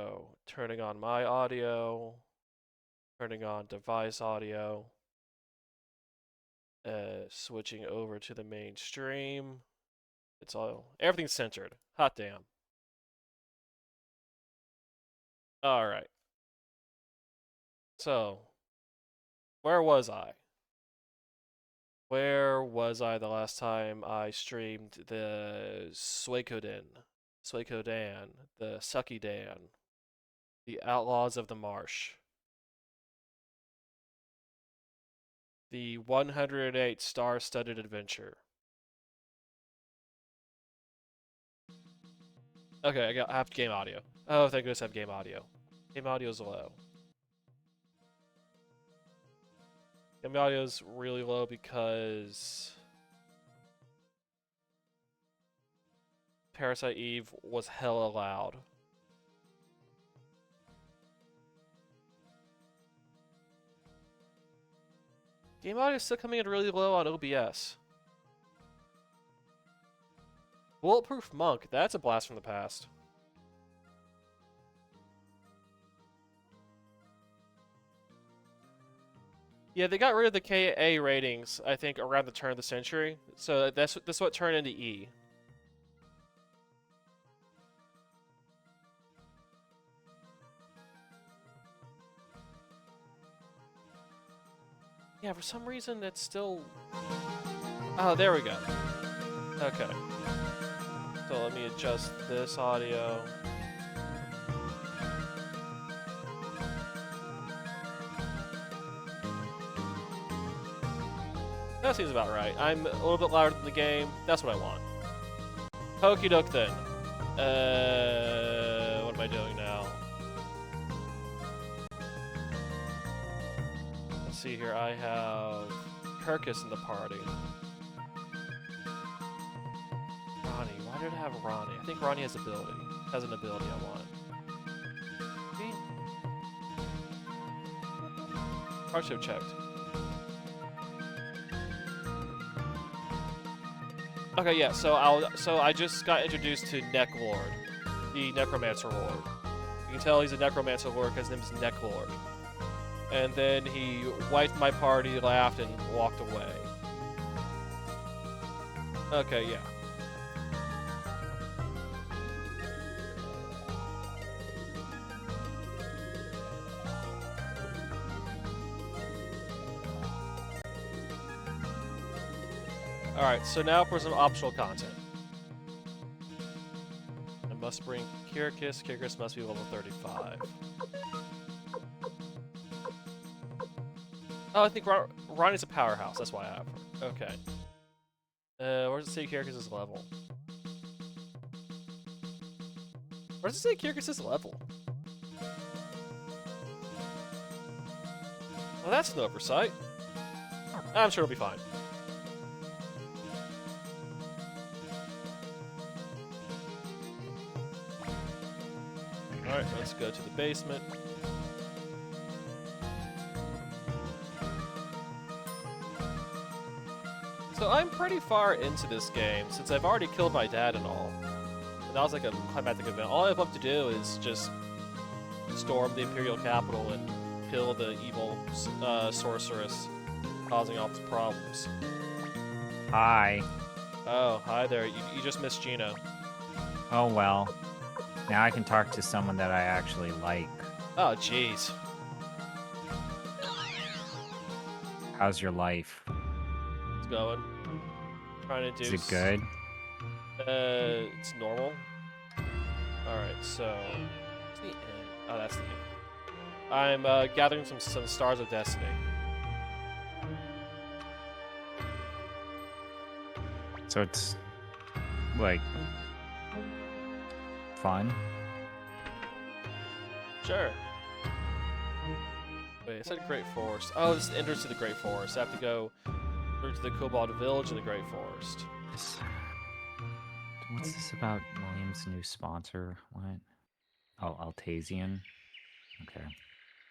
So, turning on my audio, turning on device audio, switching over to the main stream. Everything's centered. Hot damn. Alright. So, where was I? Where was I the last time I streamed the Suikoden, the Suikoden, the Outlaws of the Marsh, the 108 star-studded adventure. Okay, I have game audio. Oh, thank goodness I have game audio. Game audio is low. Game audio is really low because Parasite Eve was hella loud. Game audio is still coming in really low on OBS. Bulletproof Monk, that's a blast from the past. Yeah, they got rid of the KA ratings, I think, around the turn of the century. So that's what turned into E. Yeah, for some reason it's still... Oh, there we go. Okay. So let me adjust this audio. That seems about right. I'm a little bit louder than the game. That's what I want. Okie doke then. What am I doing now? Let's see here. I have Kirkus in the party. Ronnie. Why did I have Ronnie? I think Ronnie has an ability I want. See? I should have checked. Okay, yeah. So I just got introduced to Neck Lord, the Necromancer Lord. You can tell he's a Necromancer Lord because his name is Neck Lord. And then he wiped my party, laughed, and walked away. Okay, yeah. Alright, so now for some optional content. I must bring Kirkus. Kirkus must be level 35. Oh, I think Ronnie's a powerhouse. That's why I have her. Okay. Where does it say Kirkus' level? Where does it say Kirkus' level? Well, that's an oversight. I'm sure it'll be fine. Alright, let's go to the basement. So I'm pretty far into this game, since I've already killed my dad and all. And that was like a climactic event. All I have left to do is just storm the Imperial Capital and kill the evil sorceress causing all these problems. Hi. Oh, hi there. You just missed Gino. Oh well. Now I can talk to someone that I actually like. Oh, jeez. How's your life? It's going. Trying to do... Is it good? It's normal. Alright, so... What's the end? Oh, that's the end. I'm gathering some Stars of Destiny. So it's... like... fun? Sure. Wait, it said Great Forest. Oh, this enters to the Great Forest. I have to go through to the Cobalt Village and the Great Forest. What's this about William's new sponsor? What? Oh, Altasian? Okay.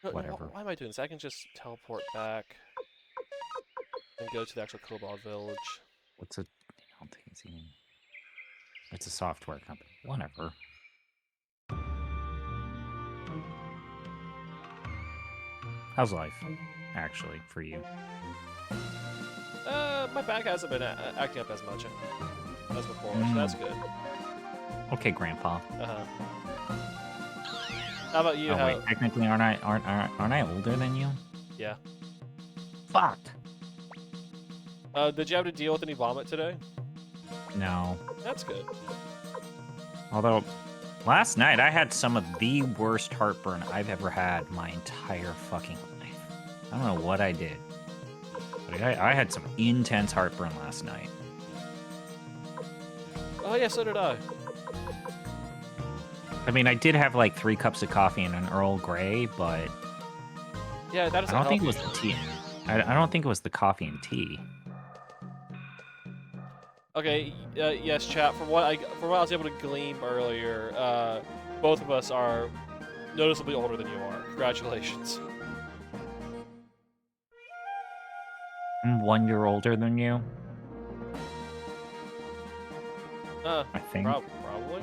No, Whatever. why am I doing this? I can just teleport back and go to the actual Cobalt Village. What's a Altasian? It's a software company. Whatever. How's life, actually, for you? My back hasn't been acting up as much as before, so that's good. Okay, Grandpa. How about you? Oh wait, technically, aren't I older than you? Yeah. Fuck. Did you have to deal with any vomit today? No. That's good. Although, last night I had some of the worst heartburn I've ever had in my entire fucking life. I don't know what I did, but I had some intense heartburn last night. Oh yeah, so did I. I mean, I did have like 3 cups of coffee and an Earl Grey, but yeah, that doesn't I don't think it help was the tea. I don't think it was the coffee and tea. Okay, yes, chat. From what I was able to glean earlier, both of us are noticeably older than you are. Congratulations. I'm 1 year older than you. I think. Probably.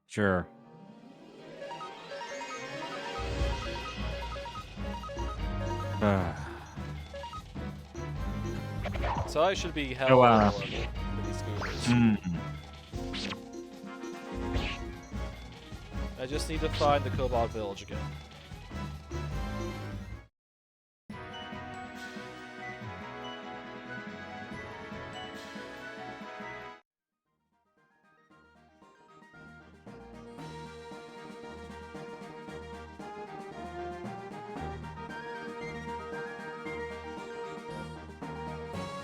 Sure. So I should be held for these scooters. I just need to find the Cobalt Village again.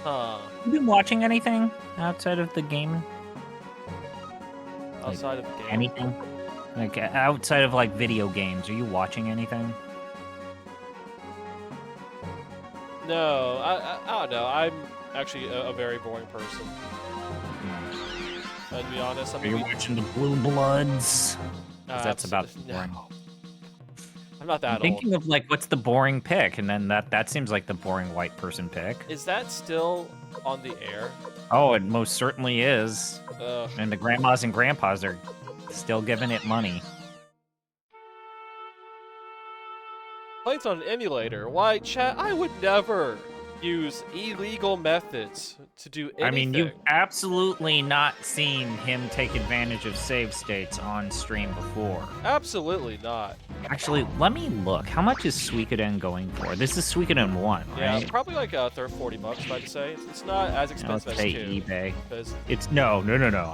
Huh. You been watching anything outside of the game? Outside of the game? Anything? Like, outside of, like, video games, are you watching anything? No, I don't know. I'm actually a very boring person. To be honest, Are you watching the Blue Bloods? That's about boring. No. I'm not that I'm thinking of, like, what's the boring pick, and then that seems like the boring white person pick. Is that still on the air? Oh, it most certainly is. Ugh. And the grandmas and grandpas are still giving it money. Plays on an emulator. Why, chat? I would never use illegal methods to do anything. I mean, you've absolutely not seen him take advantage of save states on stream before. Absolutely not. Actually, let me look. How much is Suikoden going for? This is Suikoden 1, right? Yeah, probably like $40, if I had to say. It's not as expensive as 2. eBay. Because... It's no.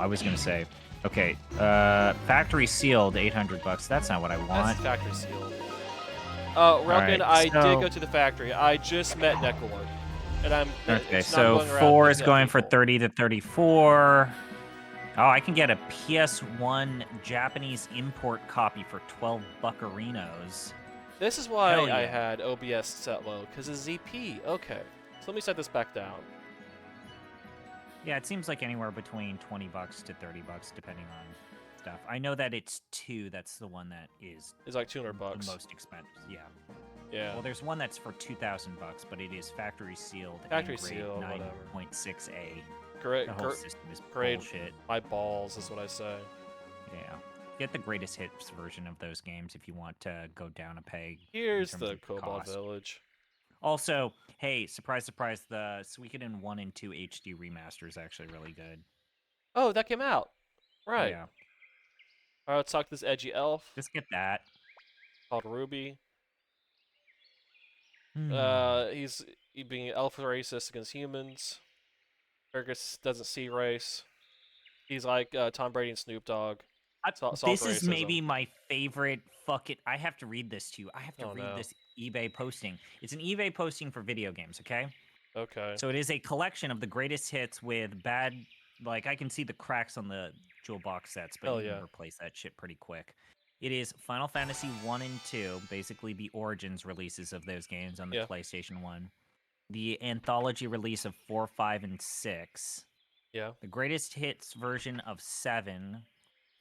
I was gonna say, okay, factory sealed, $800. That's not what I want. That's factory sealed. Relkin, I did go to the factory. I just met Necalord. And I'm okay. So 4 is going for 30 to 34. Oh, I can get a PS1 Japanese import copy for 12 buccarinos. This is why I had OBS set low, because of ZP. Okay. So let me set this back down. Yeah, it seems like anywhere between $20 to $30, depending on stuff. I know that it's 2. That's the one that is. It's like $200. The most expensive. Yeah. Yeah. Well, there's one that's for $2,000, but it is factory sealed. Factory sealed, 9.6A. Great. The whole system is bullshit. My balls is what I say. Yeah. Get the greatest hits version of those games if you want to go down a peg. Here's the Cobalt Village. Also, hey, surprise, surprise, the Suikoden 1 and 2 HD remaster is actually really good. Oh, that came out. Right. Yeah. Alright, let's talk to this edgy elf. Just get that. Called Ruby. Hmm. He's being elf racist against humans. Fergus doesn't see race. He's like Tom Brady and Snoop Dogg. This is maybe my favorite. Fuck it. I have to read this to you. I have to read this eBay posting. It's an eBay posting for video games, okay? Okay. So it is a collection of the greatest hits with bad. Like, I can see the cracks on the jewel box sets, but you can replace that shit pretty quick. It is Final Fantasy 1 and 2, basically the Origins releases of those games on the PlayStation 1. The anthology release of 4, 5, and 6. Yeah. The greatest hits version of 7.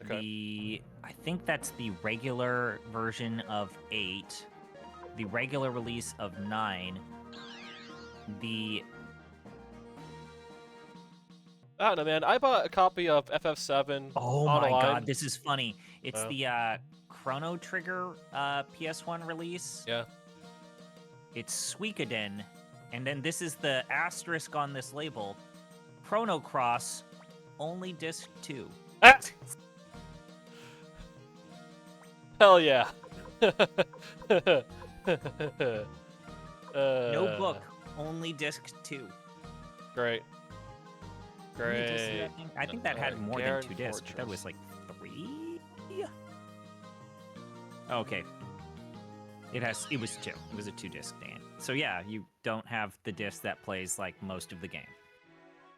Okay. I think that's the regular version of 8. The regular release of 9. I don't know, man. I bought a copy of FF7. Oh my god, this is funny. It's the Chrono Trigger PS1 release. Yeah. It's Suikoden, and then this is the asterisk on this label. Chrono Cross, only disc 2. Ah! Hell yeah. No book, only disc 2. Great. Great. I think that had more than 2 discs. Fortress. That was like 3. Okay. It was 2. It was a 2-disc Dan. So yeah, you don't have the disc that plays like most of the game.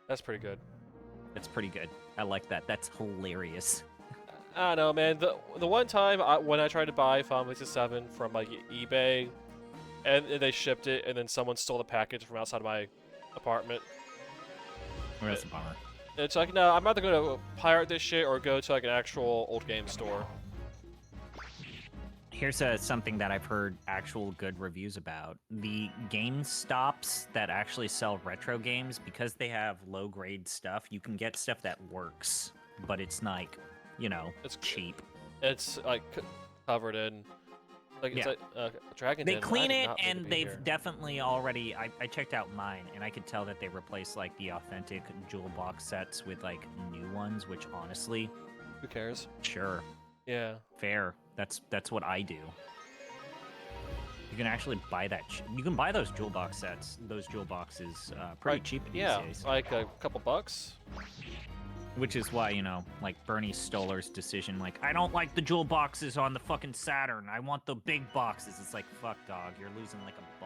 That's pretty good. That's pretty good. I like that. That's hilarious. I don't know, man. The one time when I tried to buy Final Fantasy 7 from like eBay, and they shipped it, and then someone stole the package from outside of my apartment. Well, that's a bummer. It's like, no, I'm either gonna pirate this shit or go to like an actual old game store. Here's something that I've heard actual good reviews about. The GameStops that actually sell retro games, because they have low-grade stuff, you can get stuff that works, but it's like, you know, it's cheap. It's like covered in, like, it's like Dragon. They clean it, and they've definitely already. I checked out mine, and I could tell that they replaced like the authentic jewel box sets with like new ones. Which honestly, who cares? Sure. Yeah. Fair. That's what I do. You can actually buy that. You can buy those jewel box sets. Those jewel boxes pretty cheap these days. Like a couple bucks. Which is why, you know, like Bernie Stoller's decision, like, I don't like the jewel boxes on the fucking Saturn. I want the big boxes. It's like, fuck, dog. You're losing like $1.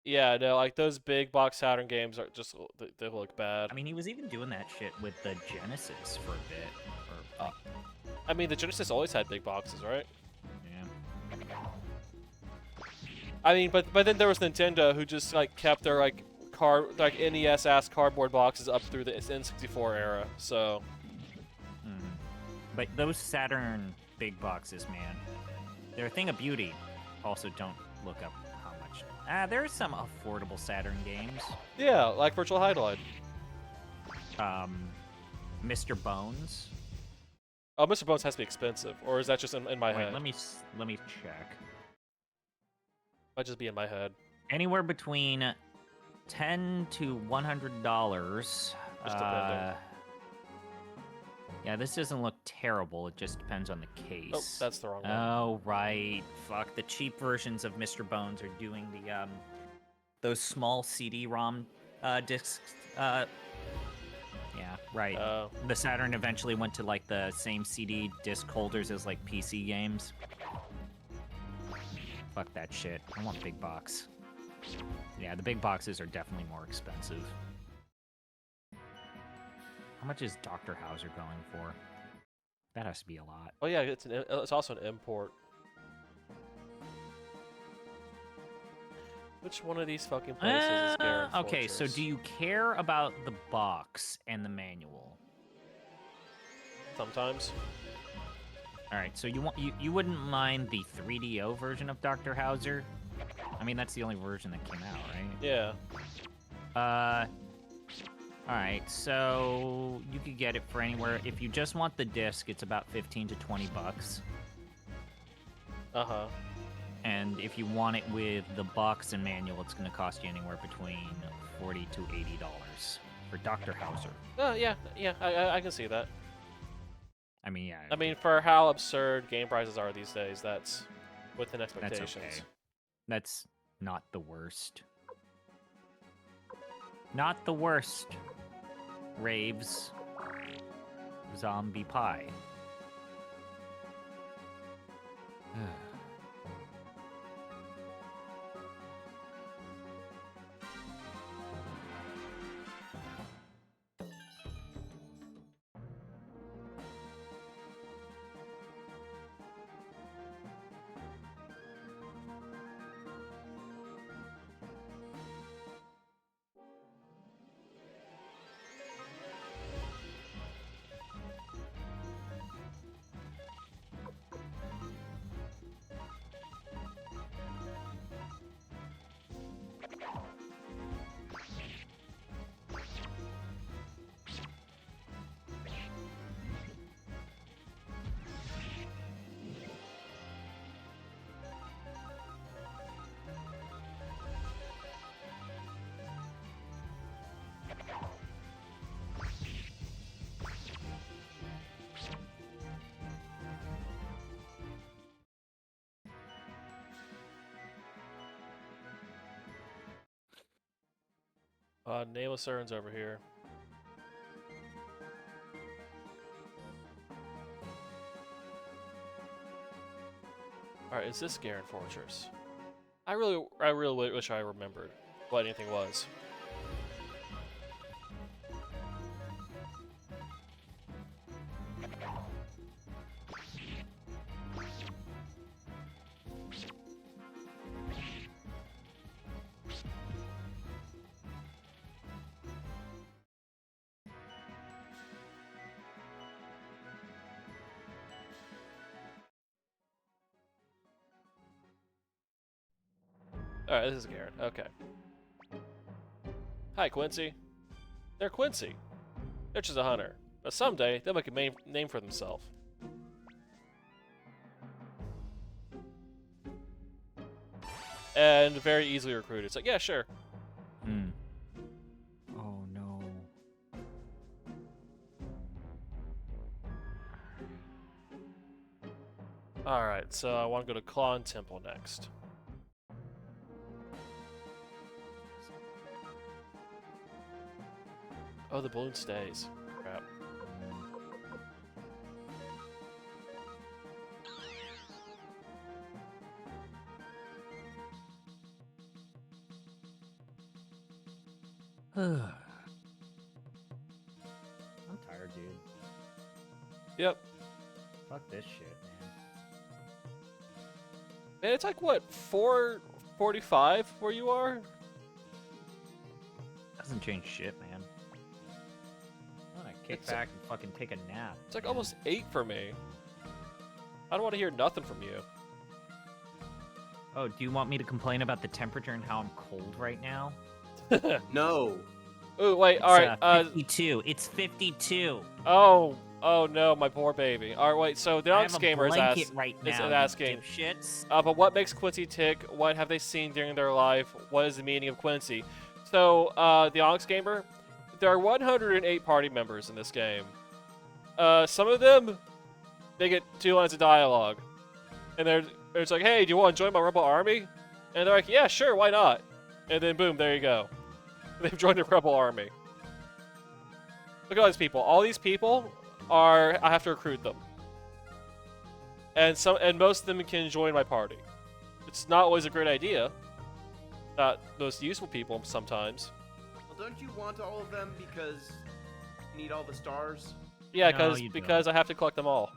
Yeah, no, like those big box Saturn games are just, they look bad. I mean, he was even doing that shit with the Genesis for a bit. I mean, the Genesis always had big boxes, right? Yeah. I mean, but then there was Nintendo, who just like kept their like NES ass cardboard boxes up through the N64 era. So. But those Saturn big boxes, man, they're a thing of beauty. Also, don't look up how much. There's some affordable Saturn games. Yeah, like Virtual Highlight. Mr. Bones. Oh, Mr. Bones has to be expensive, or is that just in my head? Let me check. Might just be in my head. Anywhere between $10 to $100. Just depending. Yeah, this doesn't look terrible. It just depends on the case. Oh, that's the wrong one. Oh, right. Fuck. The cheap versions of Mr. Bones are doing the those small CD-ROM discs. Yeah, right. The Saturn eventually went to like the same CD disc holders as like PC games. Fuck that shit. I want big box. Yeah, the big boxes are definitely more expensive. How much is Dr. Hauser going for? That has to be a lot. Oh yeah, it's also an import. Which one of these fucking places is Garrett Okay, Fortress? so do you care about the box and the manual? Sometimes. All right, so you wouldn't mind the 3DO version of Dr. Hauser? I mean, that's the only version that came out, right? Yeah. All right, so you could get it for anywhere. If you just want the disc, it's about 15 to 20 bucks. Uh-huh. And if you want it with the box and manual, it's going to cost you anywhere between $40 to $80 for Dr. Hauser. Oh, yeah, I can see that. I mean, yeah. I mean, for how absurd game prices are these days, that's within expectations. That's okay. That's not the worst. Not the worst. Raves. Zombie pie. Nameless Urns over here. Alright, is this Garen Fortress? I really wish I remembered what anything was. Alright, this is Garen. Okay. Hi, Quincy. They're Quincy. They're just a hunter. But someday, they'll make a name for themselves. And very easily recruited. It's like, yeah, sure. Hmm. Oh, no. Alright, so I want to go to Klon Temple next. Oh, the balloon stays. Crap. I'm tired, dude. Yep. Fuck this shit, man. Man, it's like, what, 4:45 where you are? Doesn't change shit, man. I wanna kick back and fucking take a nap. It's like almost 8 for me. I don't want to hear nothing from you. Oh, do you want me to complain about the temperature and how I'm cold right now? No. Oh, wait, It's, alright, 52. It's 52. Oh no, my poor baby. Alright, wait, so the I Onyx have a Gamer is blanket right now, asking, dipshits. but what makes Quincy tick? What have they seen during their life? What is the meaning of Quincy? So, the Onyx Gamer, there are 108 party members in this game. Some of them, they get 2 lines of dialogue. And it's like, hey, do you want to join my rebel army? And they're like, yeah, sure, why not? And then boom, there you go. They've joined the rebel army. Look at all these people. All these people I have to recruit them. And most of them can join my party. It's not always a great idea. Not most useful people sometimes. Well, don't you want all of them because you need all the stars? Yeah, No, because I have to collect them all.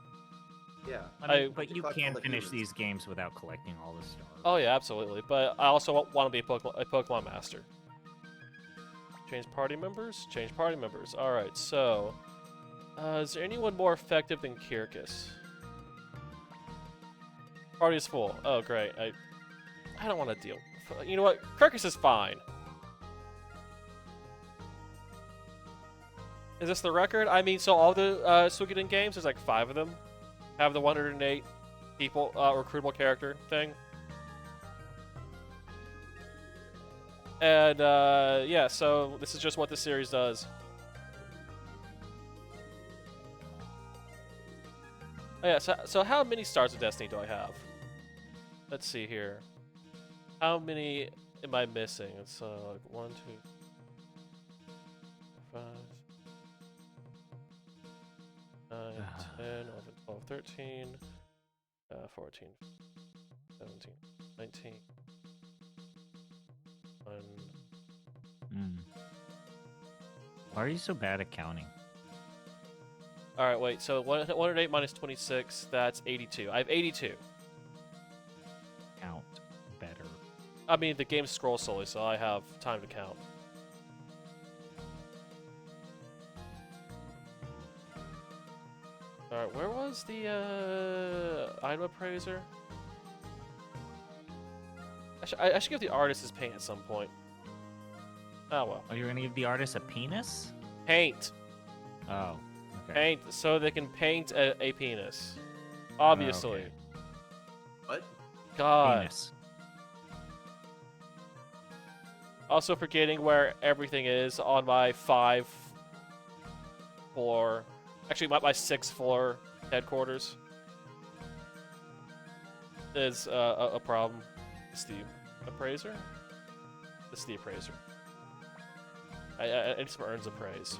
Yeah. But you collect can all the finish humans. these games without collecting all the stars. Oh yeah, absolutely. But I also want to be a Pokemon master. Change party members? Change party members. Alright, so... is there anyone more effective than Kirkus? Party is full. Oh, great. I don't want to deal... You know what? Kirkus is fine. Is this the record? I mean, so all the Suikoden games, there's like 5 of them, have the 108 people, recruitable character thing. And, yeah, so this is just what this series does. Oh, yeah, so how many Stars of Destiny do I have? Let's see here. How many am I missing? It's, like 1, 2, 5, 9, 10, 11, 12, 13, 14, 17, 19. Why are you so bad at counting? Alright, wait, so 108 minus 26, that's 82. I have 82. Count better. I mean, the game scrolls slowly, so I have time to count. Alright, where was the, item appraiser? I should give the artist his paint at some point. Oh, well. Oh, you're gonna give the artist a penis? Paint! Oh, okay. Paint, so they can paint a penis. Obviously. Okay. What? God. Penis. Also forgetting where everything is on my 5th floor. Actually, my 6th floor headquarters. Is a problem. It's the appraiser? This is the appraiser. I need some urns of praise.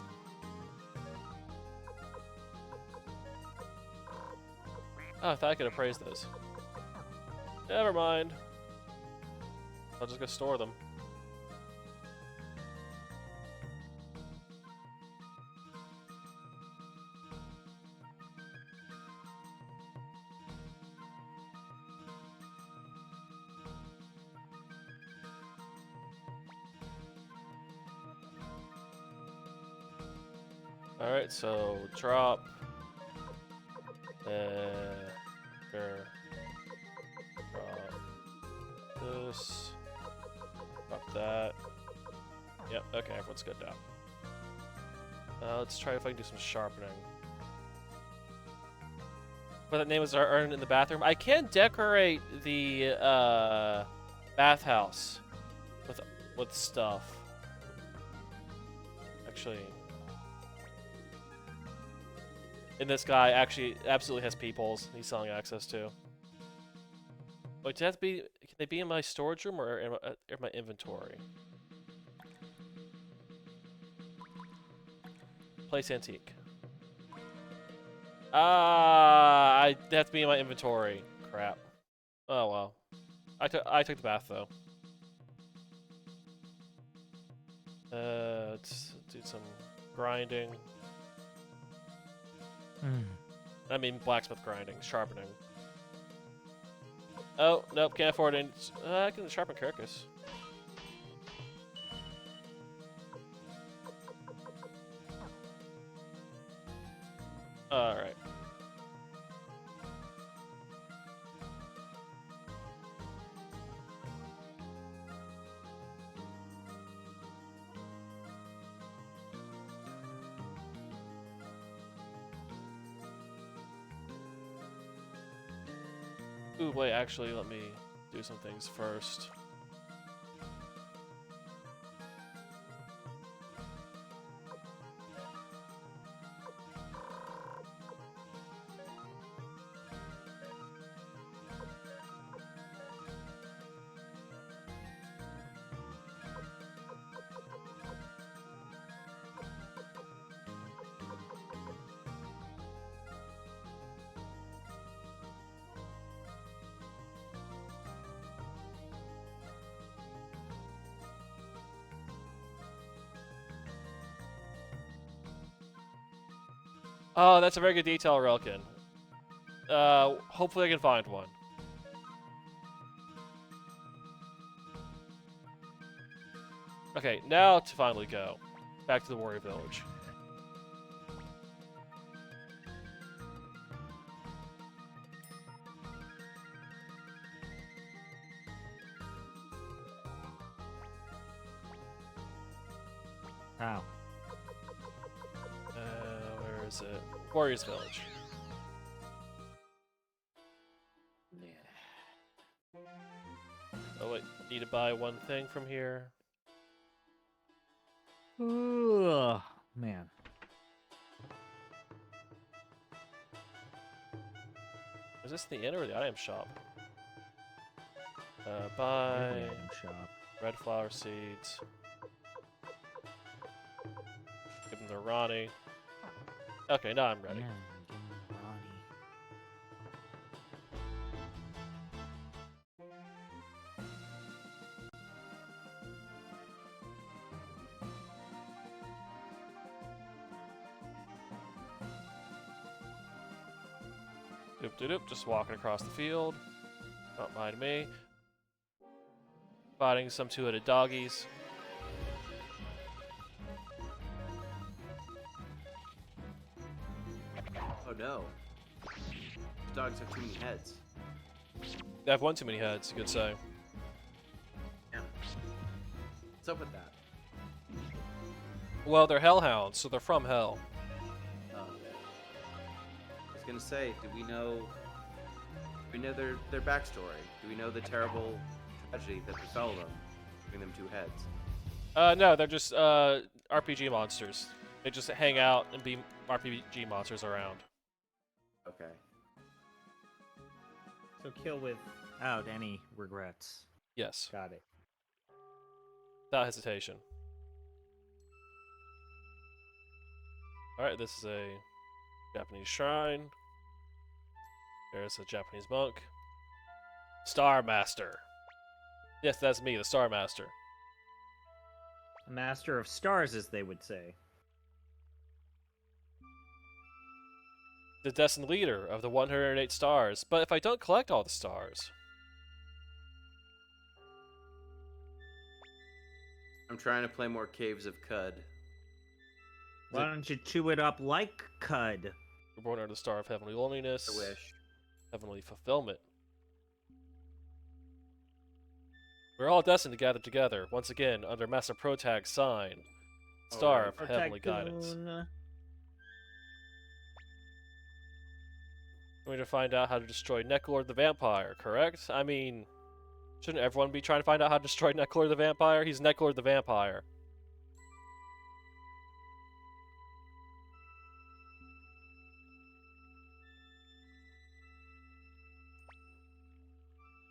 Oh, I thought I could appraise those. Never mind. I'll just go store them. Alright, so drop. Here. Drop this. Drop that. Yep, okay, everyone's good now. Let's try if I can do some sharpening. But that name was our urn in the bathroom. I can decorate the bathhouse with stuff. Actually. And this guy actually absolutely has peepholes he's selling access to. Wait, do they have to be? Can they be in my storage room or in my inventory? Place antique. I have to be in my inventory. Crap. Oh well. I took the bath though. Let's do some grinding. I mean blacksmith grinding, sharpening. Oh, nope, can't afford it. I can sharpen carcass. Alright. Ooh, wait, actually, let me do some things first. Oh, that's a very good detail, Relkin. Hopefully I can find one. Okay, now to finally go. Back to the warrior village. How? Where is it? Warriors Village. Oh wait, need to buy one thing from here. Ooh, man. Is this the inn or the item shop? Buy Item shop. red flower seeds. Give them to Ronnie. Okay, now I'm ready. Yeah, give me Ronnie. Doop doop doop, just walking across the field. Don't mind me. Fighting some two-headed doggies. Oh no. The dogs have too many heads. They have one too many heads, you could say. Damn. What's up with that? Well, they're hellhounds, so they're from hell. Oh. I was gonna say, do we know their backstory? Do we know the terrible tragedy that befell them, giving them two heads? No, they're just RPG monsters. They just hang out and be RPG monsters around. Okay. So kill without any regrets. Yes, Got it. without hesitation. Alright, this is a Japanese shrine. There's a Japanese monk. Star Master. Yes, that's me, the Star Master. A master of stars, as they would say. The destined leader of the 108 stars. But if I don't collect all the stars... I'm trying to play more Caves of Cud. Why don't you chew it up like Cud? We're born under the star of heavenly loneliness. I wish. Heavenly fulfillment. We're all destined to gather together, once again, under Master Protag's sign. Star of heavenly guidance. We're going to find out how to destroy Necklord the Vampire, correct? I mean, shouldn't everyone be trying to find out how to destroy Necklord the Vampire? He's Necklord the Vampire.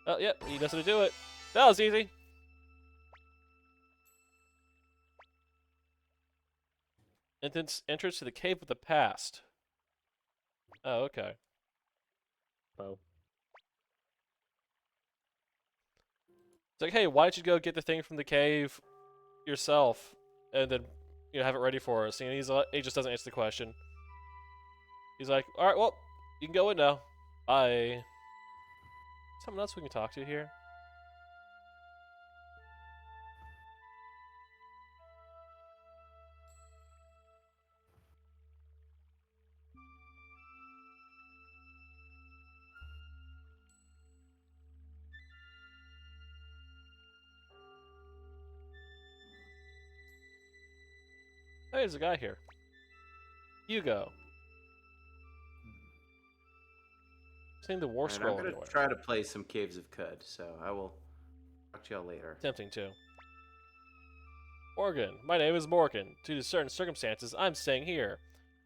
Oh, yep, he knows how to do it. That was easy. Entrance to the Cave of the Past. Oh, okay. Oh. It's like, hey, why don't you go get the thing from the cave yourself, and then have it ready for us? And he just doesn't answer the question. He's like, all right, well, you can go in now. Bye. Someone else we can talk to here? Hey, there's a guy here. You go. Seeing the war scroll I'm anywhere. gonna try to play some Caves of Cud, so I will talk to y'all later. Tempting to. Morgan, my name is Morgan. Due to certain circumstances, I'm staying here.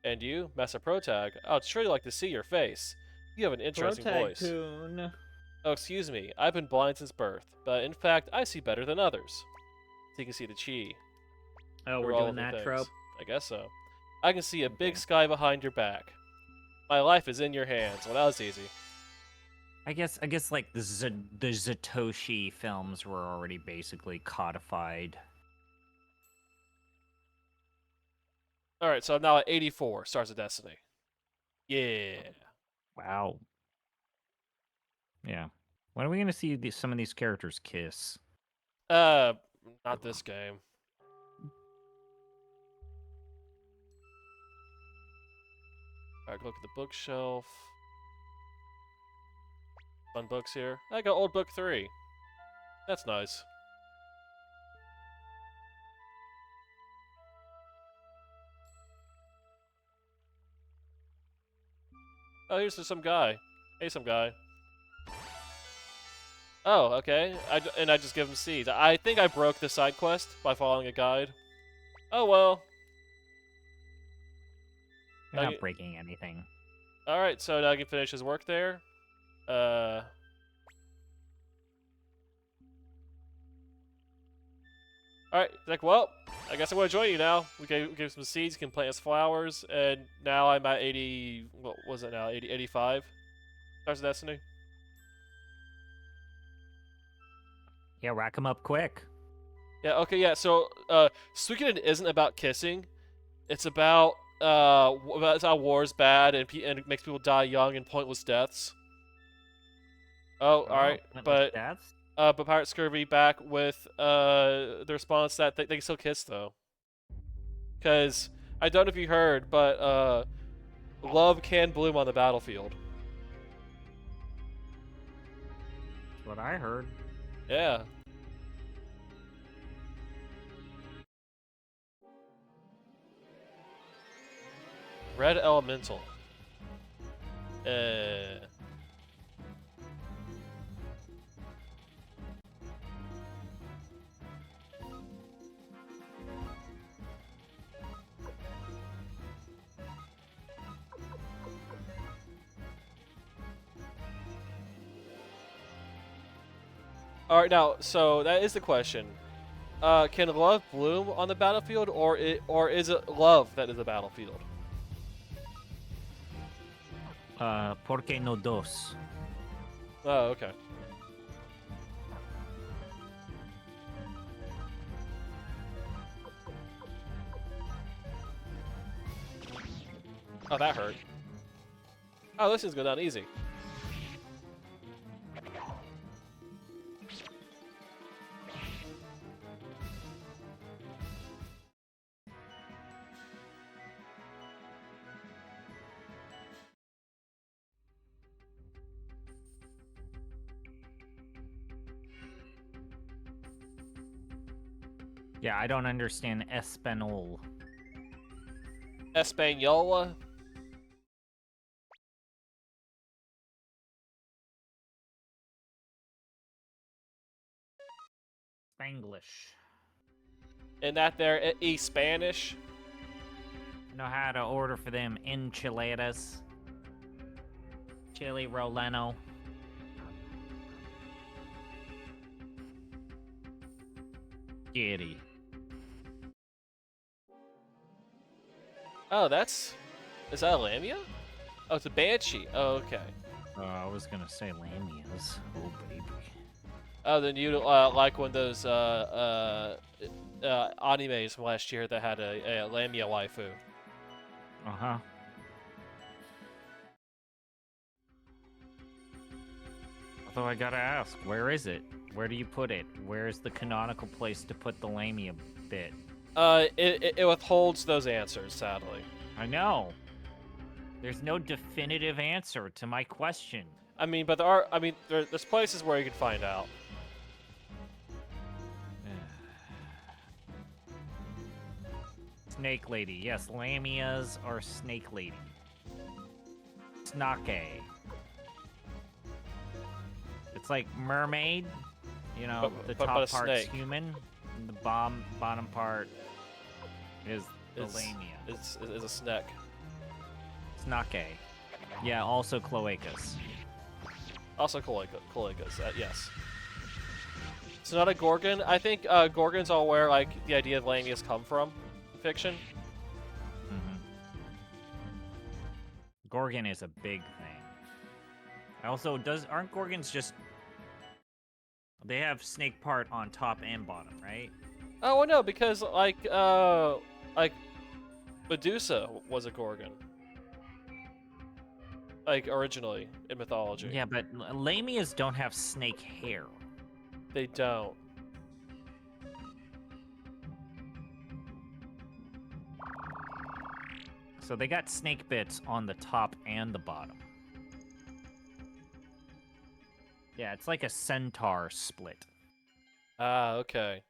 And you, Master Protag, I would surely like to see your face. You have an interesting voice. Protag-kun. Oh, excuse me. I've been blind since birth, but in fact, I see better than others. So you can see the chi. Oh, we're doing that trope? I guess so. I can see a big sky behind your back. My life is in your hands. Well, that was easy. I guess like the Zatoshi films were already basically codified. Alright, so I'm now at 84, Stars of Destiny. Yeah. Wow. Yeah. When are we going to see some of these characters kiss? Not this game. Alright, look at the bookshelf. Fun books here. I got old book 3. That's nice. Oh, here's some guy. Hey, some guy. Oh, okay. I just give him seeds. I think I broke the side quest by following a guide. Oh, well. You're not breaking anything. Alright, so now I can finish his work there. Alright, like, well, I guess I'm going to join you now. We gave some seeds, you can plant us flowers, and now I'm at 80, what was it now, 85? Stars of Destiny? Yeah, rack them up quick. Yeah, okay, yeah, so, Suikoden isn't about kissing. It's about how war is bad and it makes people die young and pointless deaths. Oh, alright, but Pirate Scurvy back with the response that they can still kiss though. Because I don't know if you heard, but love can bloom on the battlefield. That's what I heard. Yeah. Red Elemental. Alright, now, so that is the question. Can love bloom on the battlefield, or is it love that is the battlefield? Porque no dos. Oh, okay. Oh, that hurt. Oh, this is go down easy. Yeah, I don't understand Espanol. Espanola? Spanglish. And that there, Spanish? Know how to order for them enchiladas. Chili Roleno. Giddy. Oh, is that a Lamia? Oh, it's a Banshee. Oh, okay. I was gonna say lamias. Oh, baby. Oh, then you like one of those animes from last year that had a Lamia waifu. Uh-huh. Although I gotta ask, where is it? Where do you put it? Where's the canonical place to put the Lamia bit? It withholds those answers, sadly. I know. There's no definitive answer to my question. I mean, but there's places where you can find out. Snake Lady. Yes, Lamias are Snake Lady. Snake. It's like mermaid. You know, the top part's snake. human, and the bottom part is the lamia. It's a snake. Snake. Yeah, also cloacas. Also cloacas, yes. It's not a Gorgon. I think Gorgons are where like the idea of lamias come from in fiction. Mm-hmm. Gorgon is a big thing. Also, aren't Gorgons just... They have snake part on top and bottom, right? Oh, well, no, because like Medusa was a Gorgon. Like originally in mythology. Yeah, but lamias don't have snake hair. They don't. So they got snake bits on the top and the bottom. Yeah, it's like a centaur split. Ah, okay.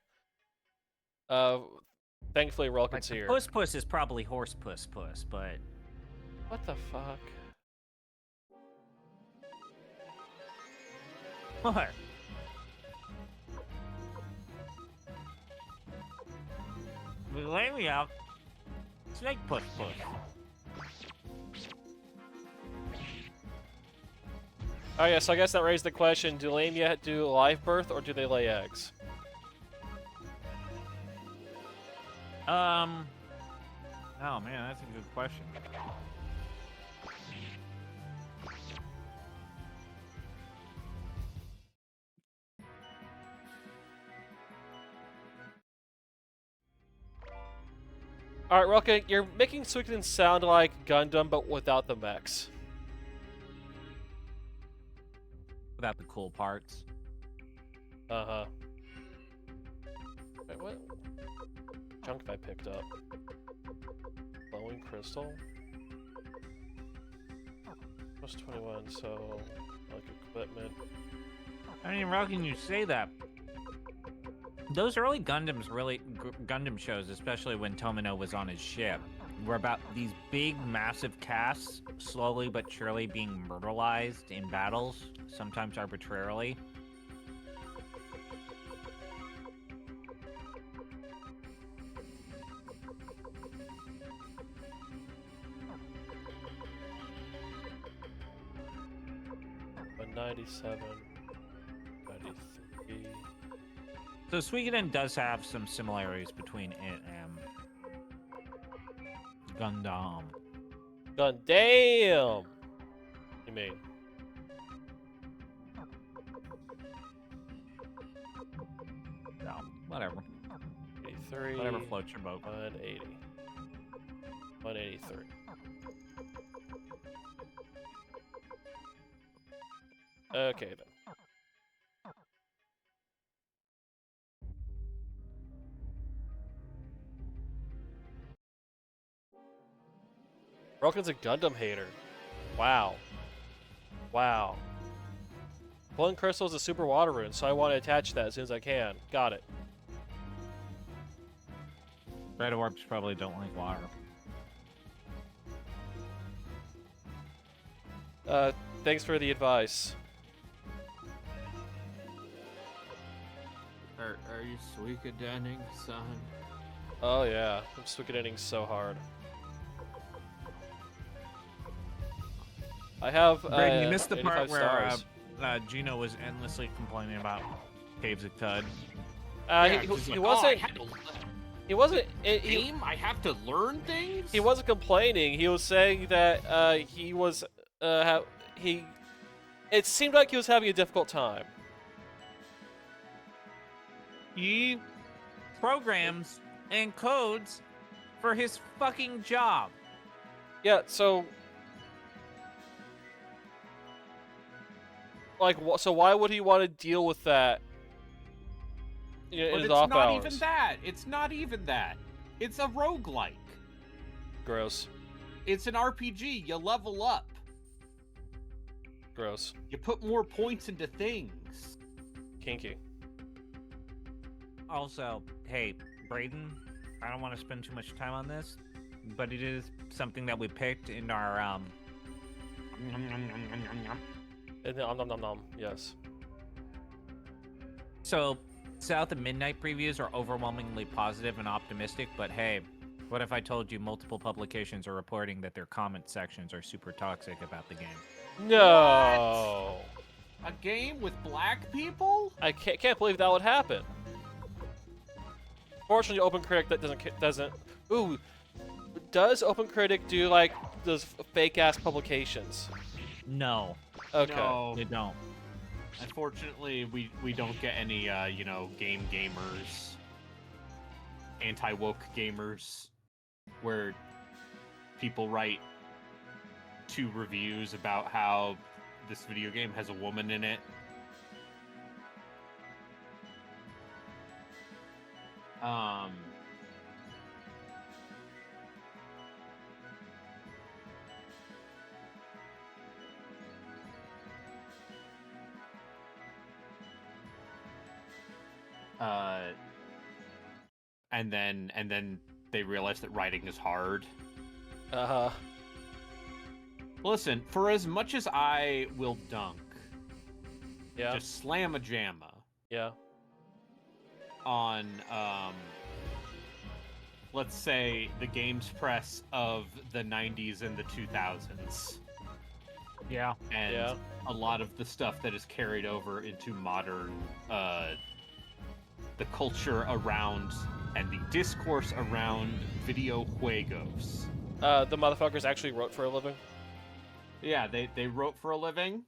Thankfully Relkin's here. Puss is probably horse puss, but... What the fuck? What? Lay me out. Snake puss. Oh yeah, so I guess that raised the question, do lamia do live birth or do they lay eggs? Oh man, that's a good question. Alright, Relkin, you're making Suikoden sound like Gundam, but without the mechs. Without the cool parts. Uh-huh. Wait, what junk have I picked up? Glowing crystal? Plus 21, so like equipment. I mean, how can you say that? Those early Gundam shows, especially when Tomino was on his ship, were about these big, massive casts slowly but surely being murderized in battles, sometimes arbitrarily. But 97, 93. So Suikoden does have some similarities between it and Gundam. Gundam! You mean? No, whatever. 83. Whatever floats your boat. 180. 183. Okay then. Broken's a Gundam hater. Wow. Wow. Pulling Crystal is a super water rune, so I want to attach that as soon as I can. Got it. Red orbs probably don't like water. Thanks for the advice. Are you Suikodening, son? Oh yeah, I'm Suikodening so hard. I have Braden, you missed the 85 part where stars. Gino was endlessly complaining about Caves of Tud. He wasn't. He wasn't. Game? I have to learn things? He wasn't complaining. He was saying that he was. It seemed like he was having a difficult time. He programs and codes for his fucking job. Yeah. So. Like, so why would he want to deal with that? In his off hours? Even that. It's not even that. It's a roguelike. Gross. It's an RPG. You level up. Gross. You put more points into things. Kinky. Also, hey, Braden, I don't want to spend too much time on this, but it is something that we picked in our And then, yes. So, South and Midnight previews are overwhelmingly positive and optimistic, but hey, what if I told you multiple publications are reporting that their comment sections are super toxic about the game? No. A game with black people? I can't believe that would happen. Fortunately, OpenCritic that doesn't. Ooh, does OpenCritic do like those fake ass publications? No. Okay. No. They don't. Unfortunately, we don't get any game gamers, anti-woke gamers, where people write 2 reviews about how this video game has a woman in it. And then they realize that writing is hard. Listen, for as much as I will dunk, Yeah. just slam a jamma Yeah. on, let's say, the games press of the 90s and the 2000s. Yeah. And Yeah. a lot of the stuff that is carried over into modern, the culture around and the discourse around video juegos. The motherfuckers actually wrote for a living. Yeah, they wrote for a living.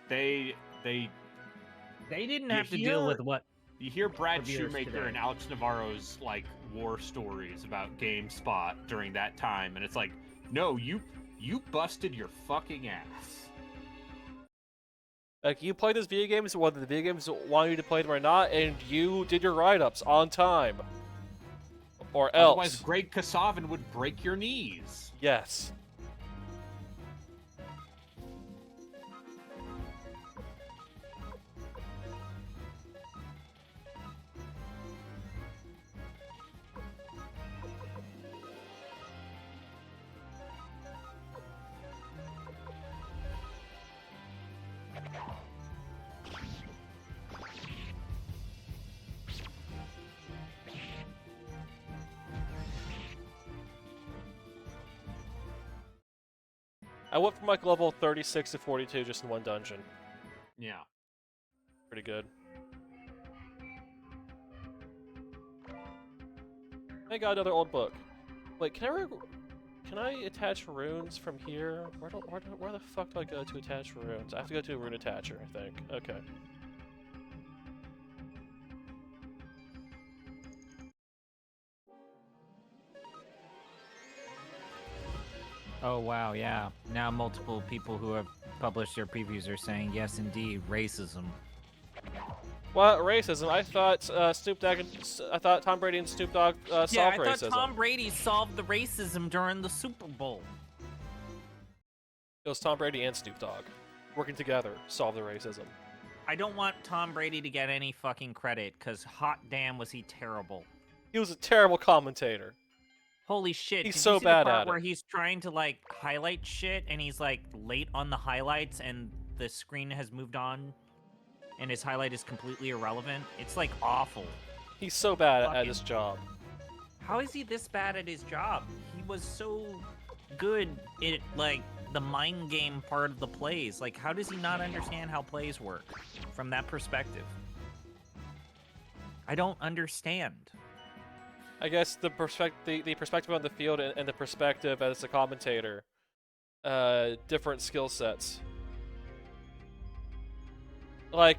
They didn't have to deal with what you hear Brad reviewers Shoemaker today. and Alex Navarro's like war stories about GameSpot during that time, and it's like, no, you busted your fucking ass. Like, you played these video games, whether the video games want you to play them or not, and you did your write-ups on time. Or else. Otherwise, Greg Kasavin would break your knees. Yes. I went from like level 36 to 42 just in one dungeon. Yeah. Pretty good. I got another old book. Wait, can I can I attach runes from here? Where the fuck do I go to attach runes? I have to go to a rune attacher, I think. Okay. Oh wow, yeah. Now multiple people who have published their previews are saying yes, indeed, racism. What racism? I thought I thought Tom Brady and Snoop Dogg solved I racism. thought Tom Brady solved the racism during the Super Bowl. It was Tom Brady and Snoop Dogg working together solved the racism. I don't want Tom Brady to get any fucking credit, because hot damn was he terrible. He was a terrible commentator. Holy shit. He's Did so you see bad the part at where it. he's trying to, like, highlight shit, and he's, like, late on the highlights, and the screen has moved on, and his highlight is completely irrelevant? It's, like, awful. He's so bad at his job. How is he this bad at his job? He was so good at, like, the mind game part of the plays. Like, how does he not understand how plays work from that perspective? I don't understand. I guess the perspective on the field and the perspective as a commentator, different skill sets. Like,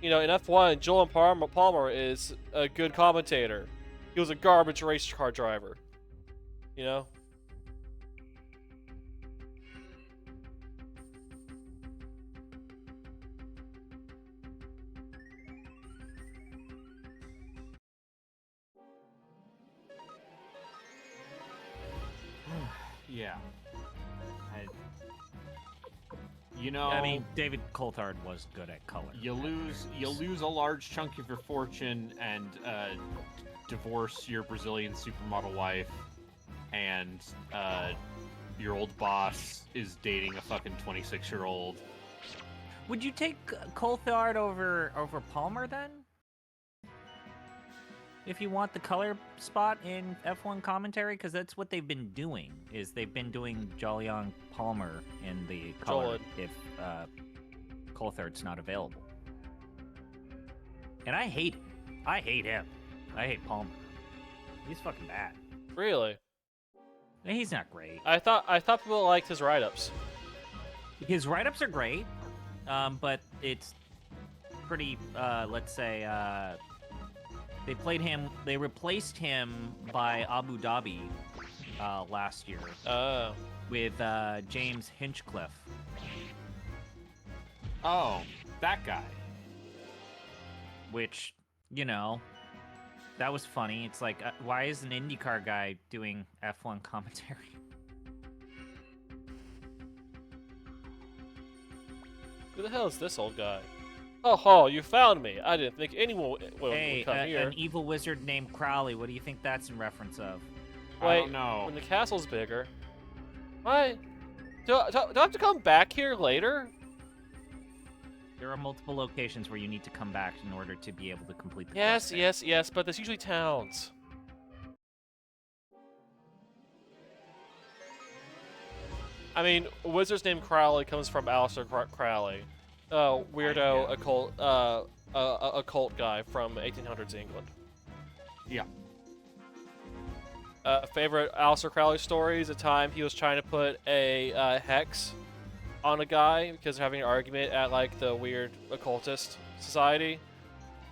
you know, in F1, Joel Palmer is a good commentator. He was a garbage race car driver. You know? Yeah. You know, I mean, David Coulthard was good at color. You lose a large chunk of your fortune and divorce your Brazilian supermodel wife, and your old boss is dating a fucking 26-year-old. Would you take Coulthard over Palmer then? If you want the color spot in F1 commentary, because that's what they've been doing. Is they've been doing Jolyon Palmer in the color if Coulthard's not available. And I hate him. I hate him. I hate Palmer. He's fucking bad. Really? He's not great. I thought people liked his write-ups. His write-ups are great, but it's pretty. Let's say. They replaced him by Abu Dhabi last year with James Hinchcliffe. Oh, that guy. Which, you know, that was funny. It's like, why is an IndyCar guy doing F1 commentary? Who the hell is this old guy? Oh, you found me. I didn't think anyone would come here. An evil wizard named Crowley. What do you think that's in reference of? Wait, I don't know. When the castle's bigger. Why? Do I have to come back here later? There are multiple locations where you need to come back in order to be able to complete the Yes, quest. yes, but there's usually towns. I mean, a wizard's named Crowley comes from Aleister Crowley. Weirdo occult guy from 1800s England. Yeah. Favorite Aleister Crowley stories? A time he was trying to put a hex on a guy because they're having an argument at like the weird occultist society,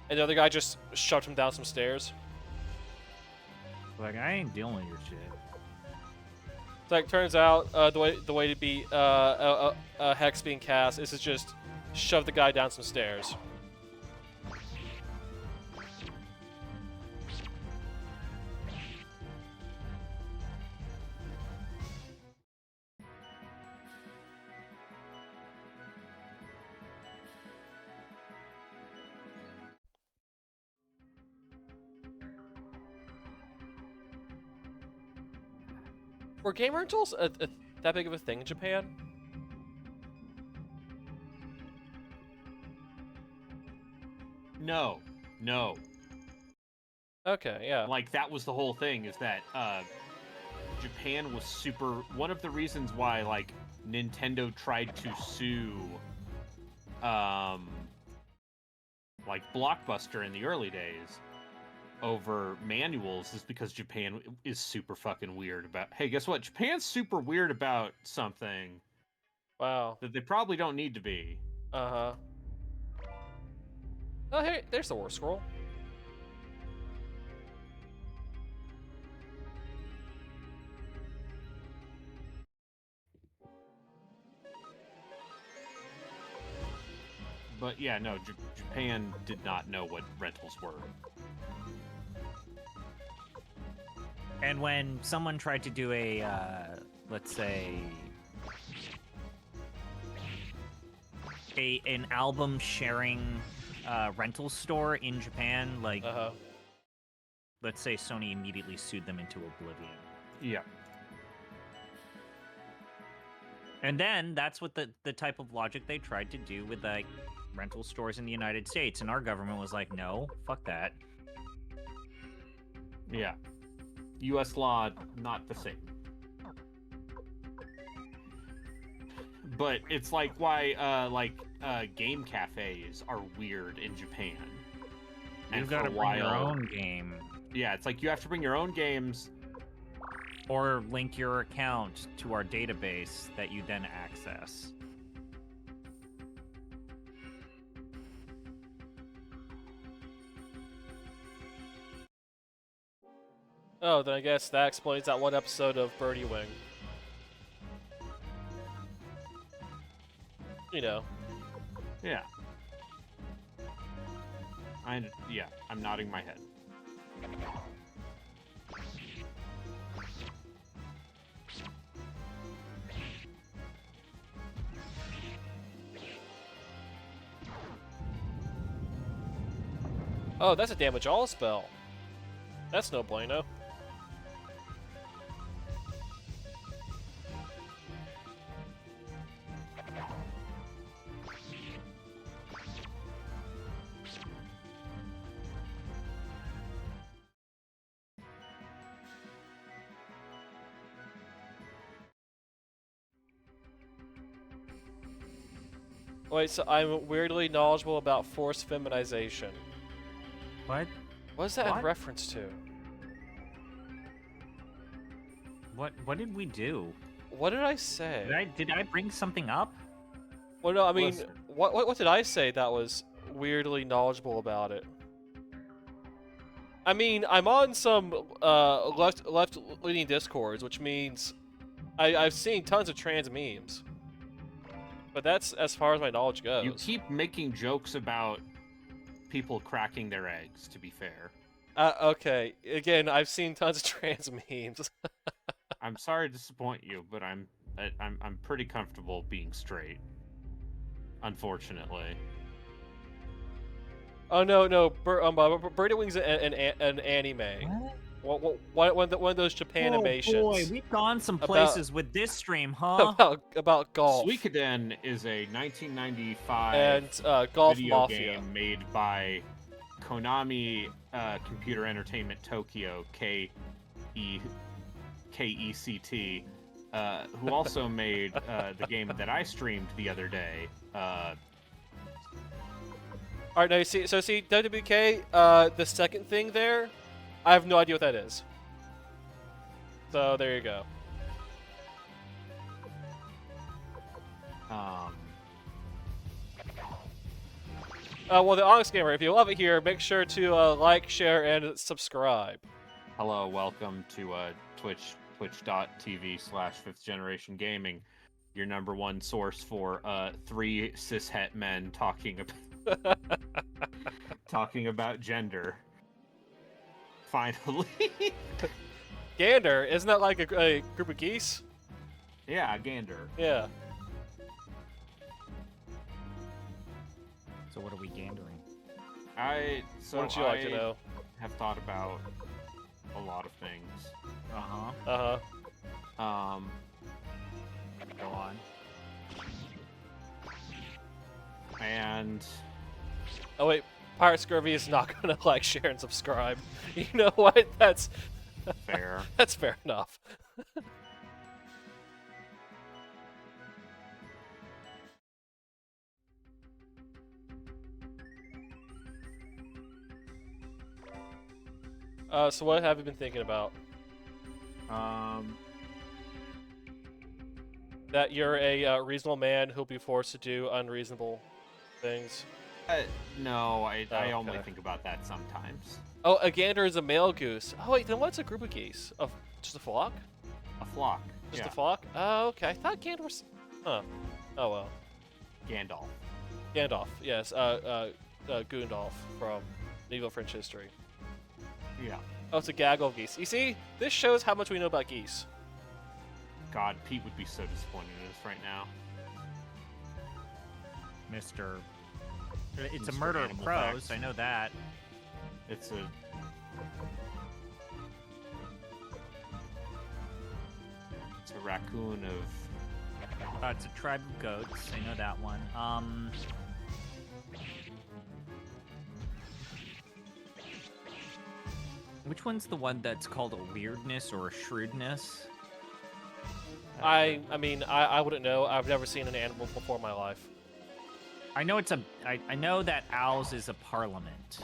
and the other guy just shoved him down some stairs. Like, I ain't dealing with your shit. It's like, turns out the way to beat a hex being cast is to just shove the guy down some stairs. Were game rentals that big of a thing in Japan? No. Okay, yeah. Like, that was the whole thing, is that Japan was super... One of the reasons why, like, Nintendo tried to sue, like, Blockbuster in the early days over manuals is because Japan is super fucking weird about. Hey, guess what? Japan's super weird about something. Wow. That they probably don't need to be. Uh-huh. Oh, hey, there's the war scroll. But yeah, no, Japan did not know what rentals were. And when someone tried to do a, let's say, an album sharing rental store in Japan, like, let's say Sony immediately sued them into oblivion. Yeah. And then that's what the type of logic they tried to do with, like, rental stores in the United States. And our government was like, no, fuck that. Yeah. U.S. law, not the same. But it's like why, game cafes are weird in Japan. You've got to bring your own game. Yeah, it's like you have to bring your own games. Or link your account to our database that you then access. Oh, then I guess that explains that one episode of Birdie Wing. You know. Yeah. I'm nodding my head. Oh, that's a damage all spell. That's no bueno. Wait, so I'm weirdly knowledgeable about forced feminization. What? What is that in reference to? What did we do? What did I say? Did I bring something up? Well, no, I mean, Listen. what did I say that was weirdly knowledgeable about it? I mean, I'm on some left leaning discords, which means I've seen tons of trans memes. But that's as far as my knowledge goes. You keep making jokes about people cracking their eggs, to be fair. Okay. Again, I've seen tons of trans memes. I'm sorry to disappoint you, but I'm pretty comfortable being straight. Unfortunately. Oh no! Birdie Wing's an anime. What? One of those Japanimations. Oh boy, we've gone some places with this stream, huh? About golf. Suikoden is a 1995 and Golf video Mafia game made by Konami Computer Entertainment Tokyo KECT, who also made the game that I streamed the other day. All right, now you see. So see WBK, the second thing there, I have no idea what that is. So there you go. Well, the Honest Gamer, if you love it here, make sure to like, share, and subscribe. Hello, welcome to twitch.tv/5th Generation Gaming, your number one source for 3 cishet men talking about gender. Finally. Gander, isn't that like a group of geese? Yeah, gander. Yeah. So what are we gandering? What would you like to know? Have thought about a lot of things. Go on. And oh wait, Pirate Scurvy is not gonna like, share, and subscribe. You know what? That's fair. That's fair enough. So what have you been thinking about? That you're a reasonable man who'll be forced to do unreasonable things. No, I okay. only think about that sometimes. Oh, a gander is a male goose. Oh wait, then what's a group of geese? Just a flock? A flock. Just yeah. a flock? Oh, okay. I thought gander was. Huh. Oh well. Gandalf. Gandalf. Yes. Goondalf from medieval French history. Yeah. Oh, it's a gaggle of geese. You see, this shows how much we know about geese. God, Pete would be so disappointed in us right now. Mr. It's a Mr. murder of Animal crows. Facts. I know that. It's a raccoon of. It's a tribe of goats. I know that one. Which one's the one that's called a weirdness or a shrewdness? I mean, I wouldn't know. I've never seen an animal before in my life. I know it's a. I know that owls is a parliament.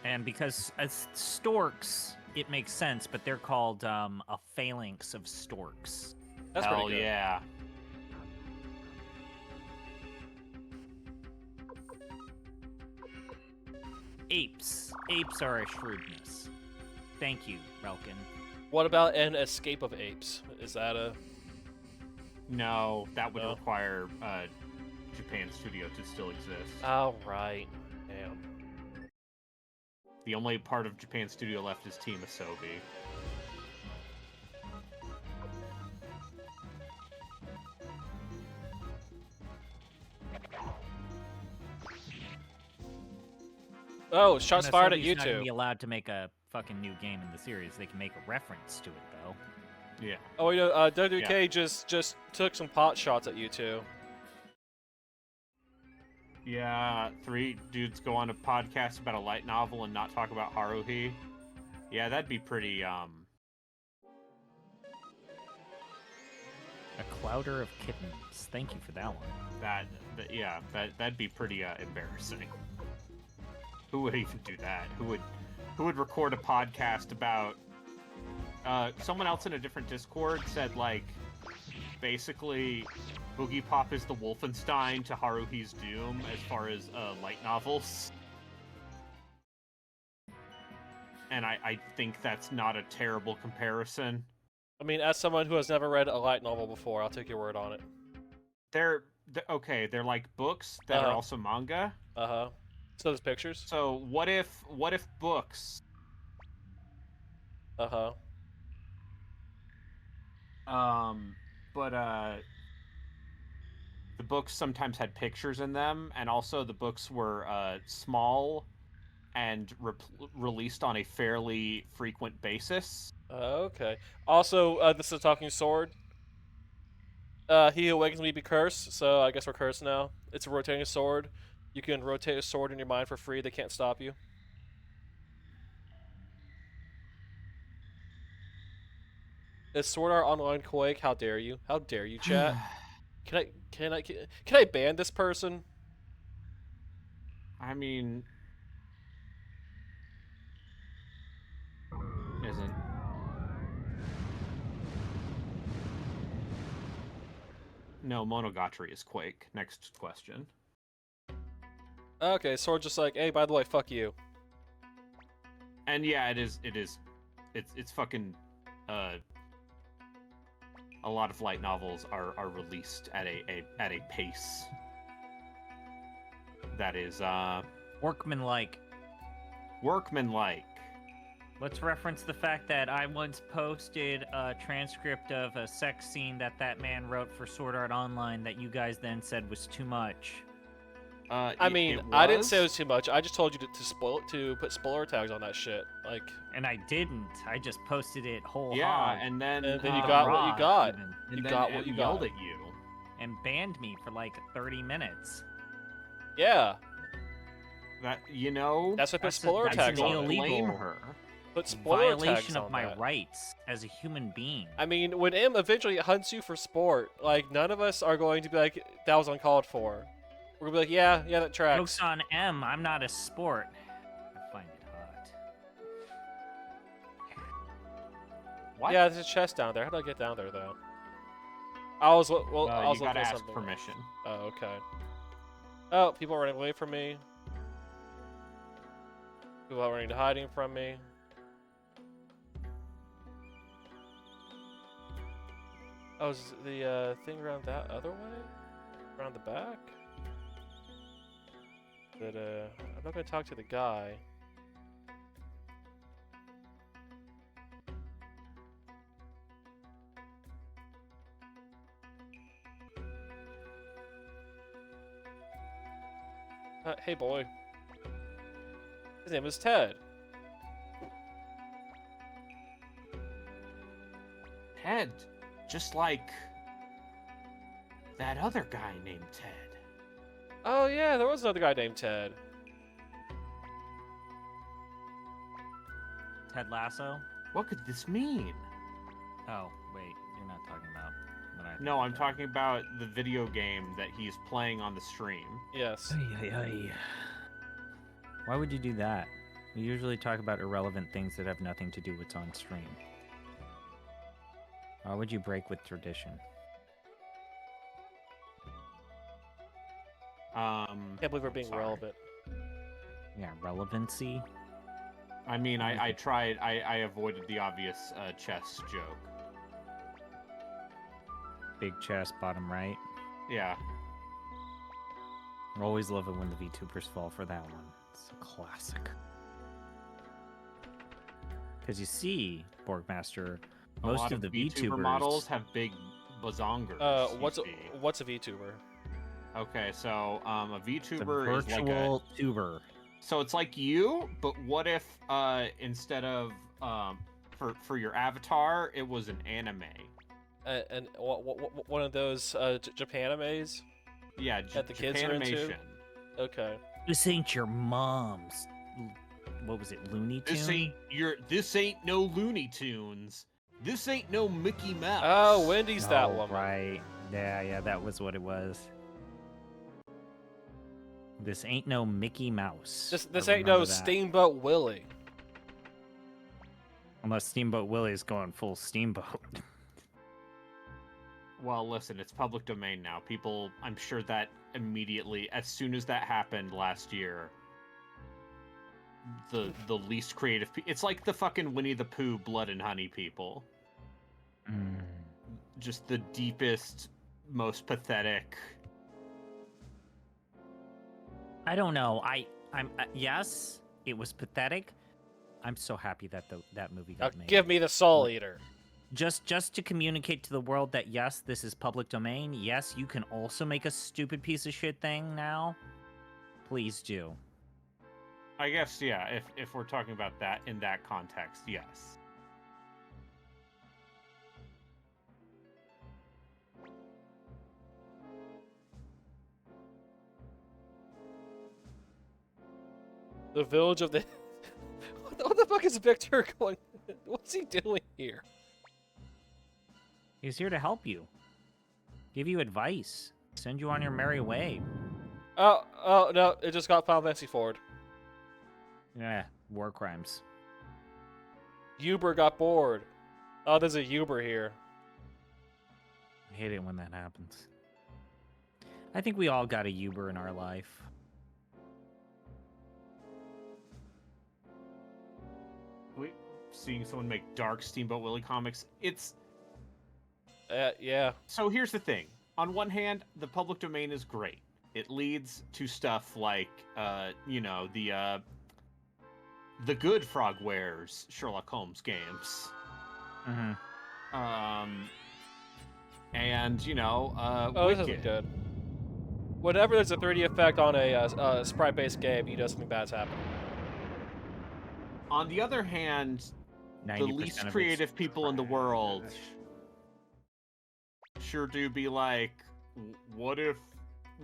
And because as storks, it makes sense, but they're called a phalanx of storks. That's Hell pretty good. yeah. Apes. Apes are a shrewdness. Thank you, Relkin. What about an escape of apes? Is that a? No, that would No. require Japan Studio to still exist. Oh right. Damn. The only part of Japan Studio left is Team Asobi. Oh, shots And fired at Asobi's not gonna YouTube. be allowed to make a fucking new game in the series. They can make a reference to it though. Yeah. Oh, you know, WK just took some pot shots at you two. Yeah, 3 dudes go on a podcast about a light novel and not talk about Haruhi. Yeah, that'd be pretty, A clouder of kittens. Thank you for that one. that'd be pretty embarrassing. Who would even do that? Who would record a podcast about someone else in a different Discord said like basically Boogie Pop is the Wolfenstein to Haruhi's Doom as far as light novels. And I think that's not a terrible comparison. I mean, as someone who has never read a light novel before, I'll take your word on it. They're okay, they're like books that are also manga. Uh-huh. So there's pictures? So what if books Uh-huh. but the books sometimes had pictures in them, and also the books were small and released on a fairly frequent basis. Okay. Also, this is a talking sword. He who awakens me be cursed, so I guess we're cursed now. It's a rotating sword. You can rotate a sword in your mind for free. They can't stop you. Is Sword Art Online Quake? How dare you? How dare you, chat? Can I ban this person? I mean, isn't. No, Monogatari is Quake. Next question. Okay, Sword just like, hey, by the way, fuck you. And yeah, it's fucking a lot of light novels are released at a pace that is Workmanlike. Let's reference the fact that I once posted a transcript of a sex scene that man wrote for Sword Art Online that you guys then said was too much. I mean, I didn't say it was too much. I just told you to put spoiler tags on that shit. Like, and I didn't. I just posted it whole yeah, hog. and then you got what you got. Even, You and got then what you yelled got. at you. and banned me for like 30 minutes. Yeah, That that's why I put That's spoiler that's tags an on it. illegal blame her. Put spoiler violation tags of on my that. rights as a human being. I mean, when M eventually hunts you for sport, like, none of us are going to be like, that was uncalled for. We're gonna be like, yeah, that tracks. Jokes on M. I'm not a sport. I find it hot. What? Yeah, there's a chest down there. How do I get down there though? I was I was you gotta looking at ask something. permission. Oh, okay. Oh, people are running away from me. People are running to hiding from me. Oh, is the thing around that other way? Around the back? But I'm not gonna talk to the guy. Hey boy. His name is Ted. Ted, just like that other guy named Ted. Oh yeah, there was another guy named Ted. Ted Lasso? What could this mean? Oh, wait. You're not talking about what I No, I'm talking about the video game that he's playing on the stream. Yes. Why would you do that? We usually talk about irrelevant things that have nothing to do with what's on stream. Why would you break with tradition? Can't believe we're being relevant. Yeah, relevancy. I mean, I tried. I avoided the obvious chess joke. Big chest, bottom right. Yeah. I always love it when the VTubers fall for that one. It's a classic. Because you see, Borgmaster, A most lot of the VTuber models have big bazongers. What's a VTuber? Okay, so a It's a VTuber is like a virtual tuber. So it's like you, but what if instead of for your avatar, it was an anime? And one of those Japanimes? Yeah, That the kids are into? Japanimation. Okay. This ain't your mom's. What was it, Looney Tunes? This ain't no Looney Tunes. This ain't no Mickey Mouse. Oh, Wendy's that one. Right. Yeah, that was what it was. This ain't no Mickey Mouse. This I ain't no remember that. Steamboat Willie. Unless Steamboat Willie's going full steamboat. Well, listen, it's public domain now. People, I'm sure that immediately, as soon as that happened last year, the least creative. It's like the fucking Winnie the Pooh, Blood and Honey people. Just the deepest, most pathetic. I don't know. I'm yes, it was pathetic. I'm so happy that that movie Now got made. give me the Soul Eater. Just to communicate to the world that yes, this is public domain. Yes, you can also make a stupid piece of shit thing now. Please do. I guess, yeah, if we're talking about that in that context, yes. The village of the... what the fuck is Victor going... What's he doing here? He's here to help you. Give you advice. Send you on your merry way. Oh, no, it just got Final Fantasy Ford. Yeah, war crimes. Uber got bored. Oh, there's a Uber here. I hate it when that happens. I think we all got a Uber in our life. Seeing someone make dark Steamboat Willie comics, it's... Yeah. So here's the thing. On one hand, the public domain is great. It leads to stuff like, the good Frogwares Sherlock Holmes games. Mm-hmm. And, Oh, this Wicked. isn't good. Whenever there's a 3D effect on a sprite-based game, you know something bad's happening. On the other hand, the 90% least of it's creative people in the world trash. sure do be like, what if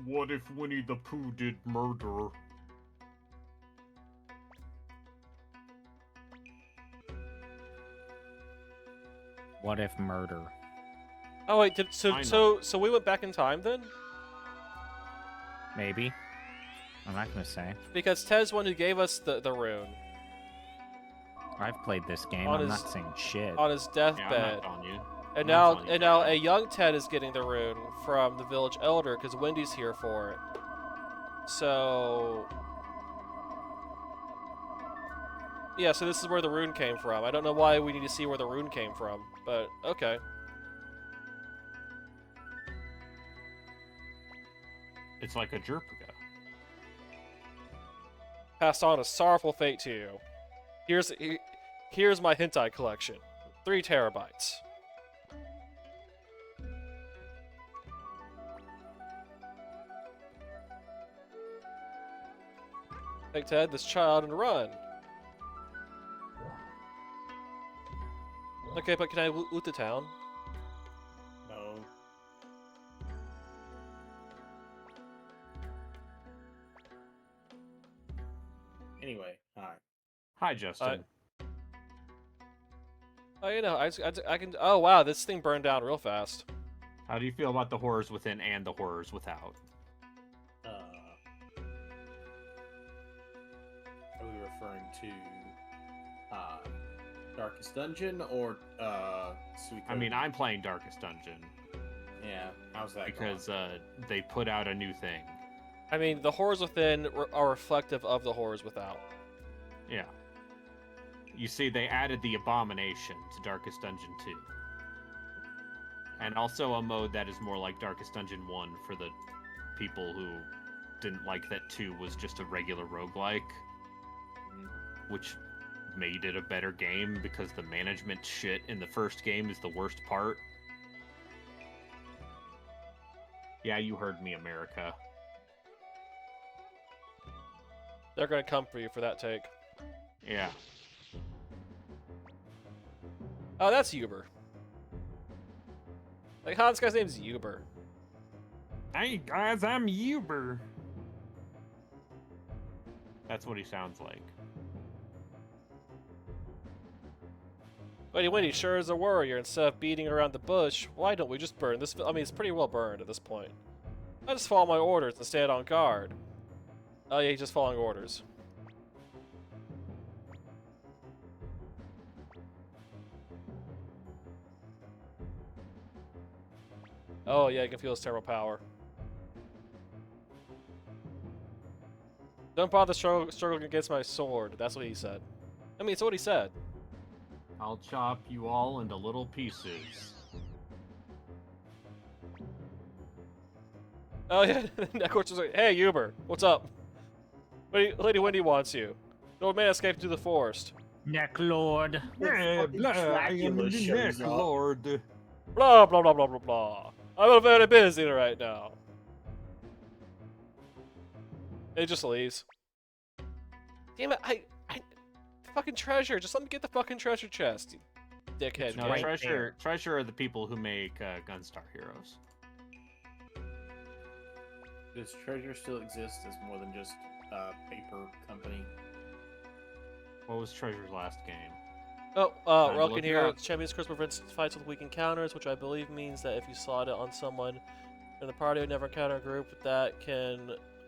Winnie the Pooh did murder? What if murder? Oh wait, I so we went back in time then? Maybe. I'm not gonna say. Because Ted's one who gave us the rune I've played this game. On I'm his- not saying shit. on his Yeah, I'm deathbed. not telling you. And I'm not telling you now that. a young Ted is getting the rune from the village elder because Wendy's here for it. So yeah, so this is where the rune came from. I don't know why we need to see where the rune came from, but okay. It's like a Jerpiga. Passed on a sorrowful fate to you. Here's my hentai collection. 3 terabytes. Take Ted, this child, and run. Okay, but can I loot the town? No. Anyway, hi. Hi, Justin. Oh, you know, I can. Oh, wow, this thing burned down real fast. How do you feel about the horrors within and the horrors without? Are we referring to Darkest Dungeon or Suikoden? I mean, I'm playing Darkest Dungeon Yeah, how's that because going? they put out a new thing. I mean, the horrors within are reflective of the horrors without. Yeah. You see, they added the Abomination to Darkest Dungeon 2. And also a mode that is more like Darkest Dungeon 1 for the people who didn't like that 2 was just a regular roguelike, which made it a better game because the management shit in the first game is the worst part. Yeah, you heard me, America. They're gonna come for you for that take. Yeah. Oh, that's Uber. Like, this guy's name's Uber. Hey guys, I'm Uber. That's what he sounds like. Wendy sure is a warrior. Instead of beating around the bush, why don't we just burn this? I mean, it's pretty well burned at this point. I just follow my orders and stand on guard. Oh yeah, he's just following orders. Oh yeah, you can feel his terrible power. Don't bother struggling against my sword. That's what he said. I mean, it's what he said. I'll chop you all into little pieces. Oh yeah, Neckorch was like, "Hey Uber, what's up? Lady Wendy wants you. The old man escaped through the forest. Neck Lord. Fucking Dracula shows up. Lord. Blah blah blah blah blah blah. I'm very busy right now." It just leaves. Damn it! I fucking treasure. Just let me get the fucking treasure chest, you dickhead. No, Right Treasure are the people who make Gunstar Heroes. Does Treasure still exist as more than just a paper company? What was Treasure's last game? Oh, Time to Relkin look it here. up. Champion's Curse prevents fights with weak encounters, which I believe means that if you slot it on someone in the party who never encounter a group,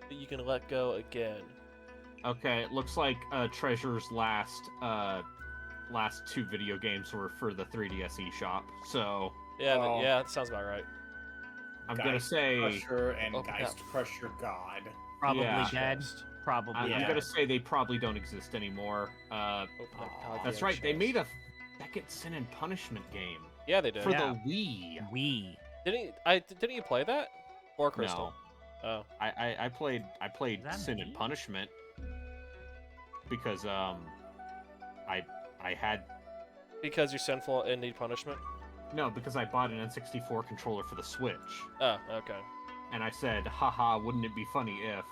you can let go again. Okay, it looks like Treasure's last 2 video games were for the 3DS eShop. So Yeah, Oh. yeah, that sounds about right. I'm gonna Geist say Crusher and Open Geist up. Crusher God. Probably Yeah. dead. Chest. Probably I'm Yeah. gonna say they probably don't exist anymore. Open up Aw. goddamn That's right. They chest. made a second Sin and Punishment game Yeah, they did. for Yeah. the Wii. We. Didn't you play that? Or Crystal? No, Oh. I played Is that Sin Wii? and Punishment because I had Because you're sinful and need punishment? because I bought an N64 controller for the Switch, Oh, okay. and I said, haha, wouldn't it be funny if?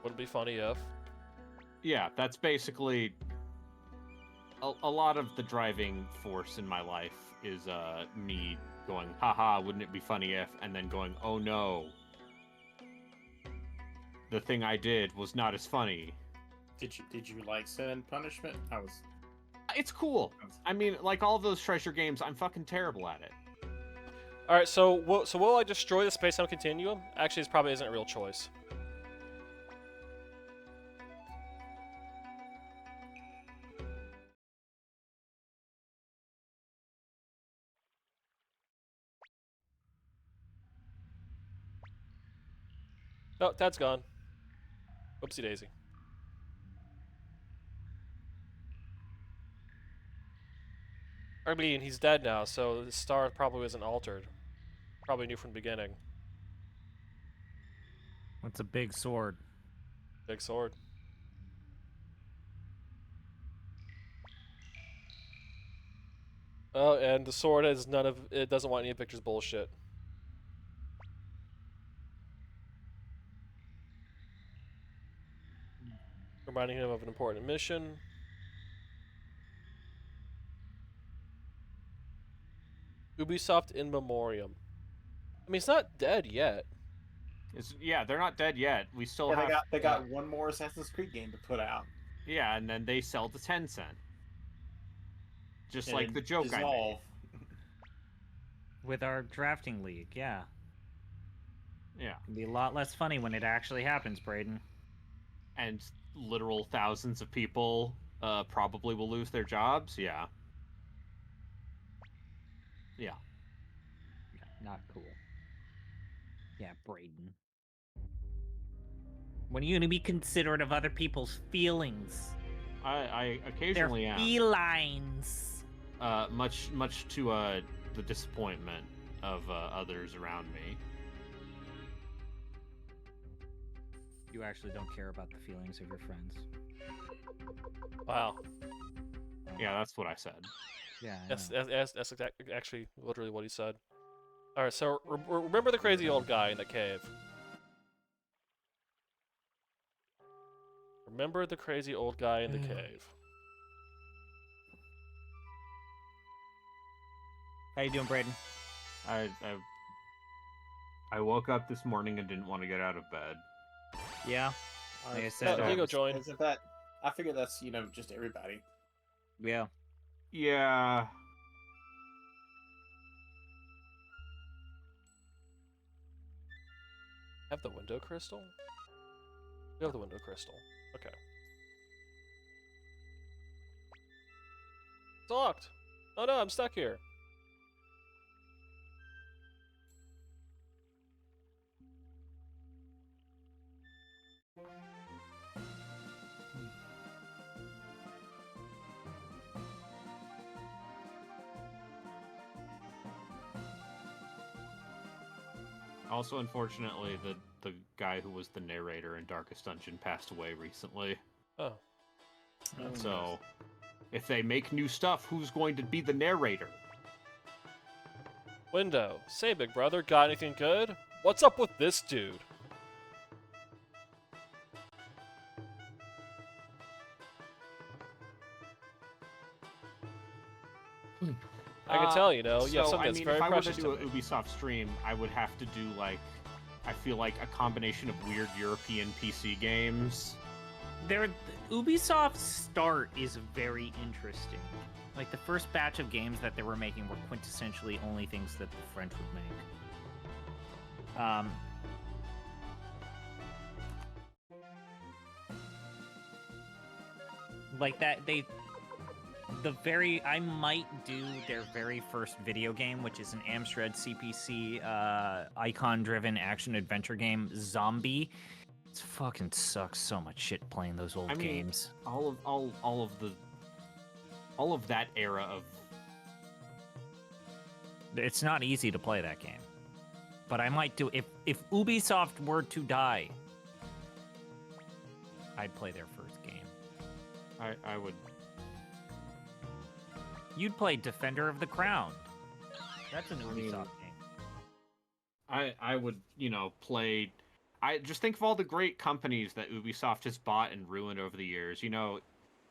Wouldn't be funny if. Yeah, that's basically a lot of the driving force in my life is me going, haha, wouldn't it be funny if, and then going, oh no, the thing I did was not as funny. Did you like Sin and Punishment? It's cool. I mean, like all those treasure games, I'm fucking terrible at it. All right, so will I destroy the space-time continuum? Actually, this probably isn't a real choice. Oh, Dad's gone. Oopsie daisy. I mean, he's dead now, so the star probably isn't altered. Probably knew from the beginning. What's a big sword? Big sword. Oh, and the sword has none of it. Doesn't want any of Victor's bullshit. Reminding him of an important mission. Ubisoft in memoriam. I mean, he's not dead yet. Yeah, they're not dead yet. We still Yeah, have. they got one more Assassin's Creed game to put out. Yeah, and then they sell to Tencent. Just And like the joke dissolve. I made. With our drafting league, yeah. Yeah. It'll be a lot less funny when it actually happens, Braden. And literal thousands of people probably will lose their jobs. Yeah. Yeah. Yeah, not cool. Yeah, Braden. When are you gonna be considerate of other people's feelings? I occasionally Their am. felines. Much to the disappointment of others around me. You actually don't care about the feelings of your friends. Wow. Yeah, that's what I said. Yeah. That's actually literally what he said. All right, so remember the crazy old guy in the cave. Remember the crazy old guy in the cave. How you doing, Braden? I woke up this morning and didn't want to get out of bed. Yeah. Like I said, Diego joined. Isn't that? I figure that's just everybody. Yeah. Yeah. Have the window crystal? You have the window crystal. Okay. It's locked. Oh no, I'm stuck here. Also, unfortunately, the guy who was the narrator in Darkest Dungeon passed away recently. Oh. So, if they make new stuff, who's going to be the narrator? Window. Say, big brother, got anything good? What's up with this dude? I can tell, you have something that's very precious to me. If I were to do an Ubisoft stream, I would have to do, I feel like a combination of weird European PC games. Ubisoft's start is very interesting. Like, the first batch of games that they were making were quintessentially only things that the French would make. Like that, I might do their very first video game, which is an Amstrad CPC icon-driven action-adventure game, Zombie. It fucking sucks so much shit playing those old games. All of that era of... It's not easy to play that game. But I might do... If Ubisoft were to die, I'd play their first game. I would... You'd play Defender of the Crown. That's an Ubisoft game. I would, play... I just think of all the great companies that Ubisoft has bought and ruined over the years.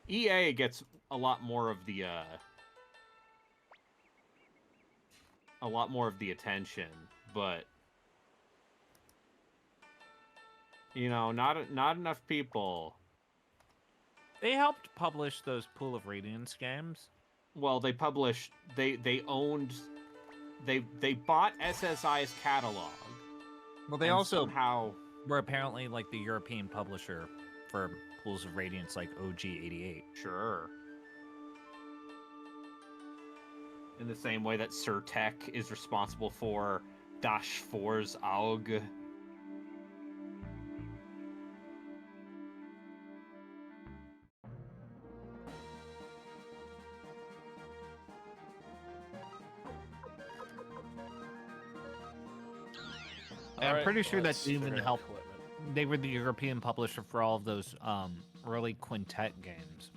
EA gets a lot more of the attention, but not enough people. They helped publish those Pool of Radiance games. Well, they owned they bought SSI's catalog. Well, they and also somehow were apparently like the European publisher for Pools of Radiance, like OG88. sure. In the same way that Surtech is responsible for Dash 4's AUG. I'm pretty sure let's that's even figure out helped. equipment. They were the European publisher for all of those early quintet games.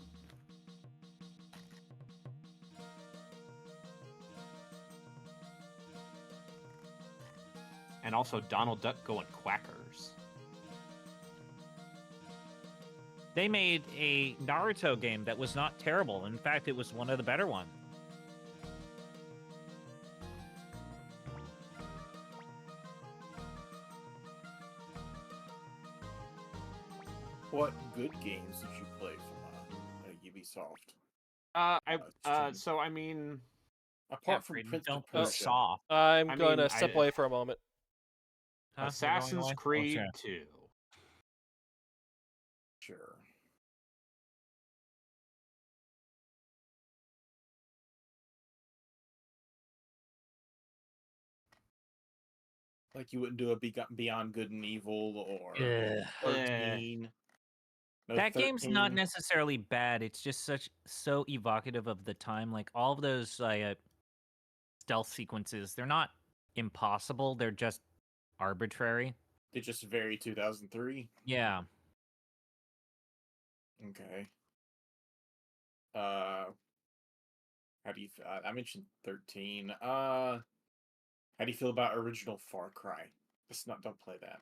And also Donald Duck going quackers. They made a Naruto game that was not terrible. In fact, it was one of the better ones. What good games did you play from Ubisoft? So I mean, Apart from Prince of don't go Persia. soft. I'm I going mean, to step away for a moment. Huh? You're going Assassin's away? Creed Oh, 2. Sure. Like you wouldn't do a Beyond Good and Evil or Ugh. 13. No That game's not 13. necessarily bad. It's just so evocative of the time. Like all of those stealth sequences, they're not impossible. They're just arbitrary. They just very 2003. Yeah. Okay. How do you? I mentioned 13. How do you feel about original Far Cry? Don't play that.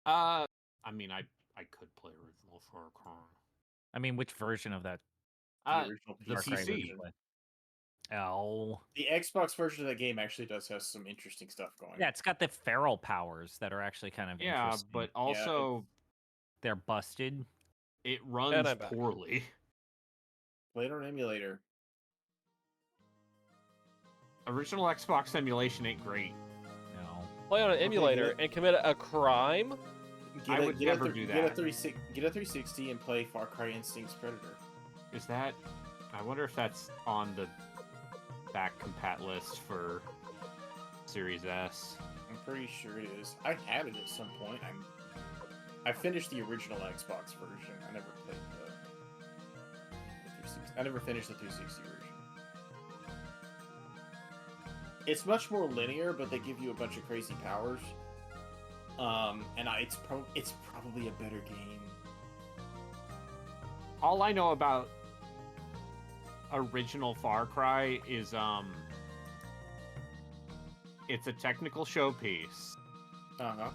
I mean, I could play original Far Cry. I mean, which version of that? The original the Far Cry PC. would you play? Oh. The Xbox version of that game actually does have some interesting stuff going. Yeah, it's got the feral powers that are actually kind of Yeah, interesting. but also They're busted. it And runs I'm back. poorly. Play it on emulator. Original Xbox emulation ain't great. No. Play on an emulator good. and commit a crime. I would never do Get a that. 360 and play Far Cry Instinct's Predator. Is that? I wonder if that's on the back compat list for Series S. I'm pretty sure it is. I had it at some point. I finished the original Xbox version. I never played the 360. I never finished the 360 version. It's much more linear, but they give you a bunch of crazy powers. It's probably a better game. All I know about original Far Cry is it's a technical showpiece. Uh-huh.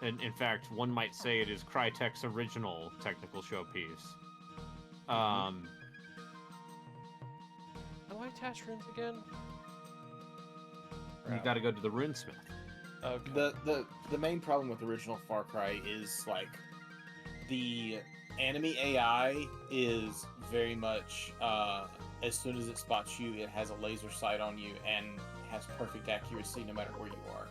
And in fact, one might say it is Crytek's original technical showpiece. How do I attach runes again? You got to go to the runesmith. Okay. The main problem with original Far Cry is like the enemy AI is very much as soon as it spots you, it has a laser sight on you and has perfect accuracy no matter where you are.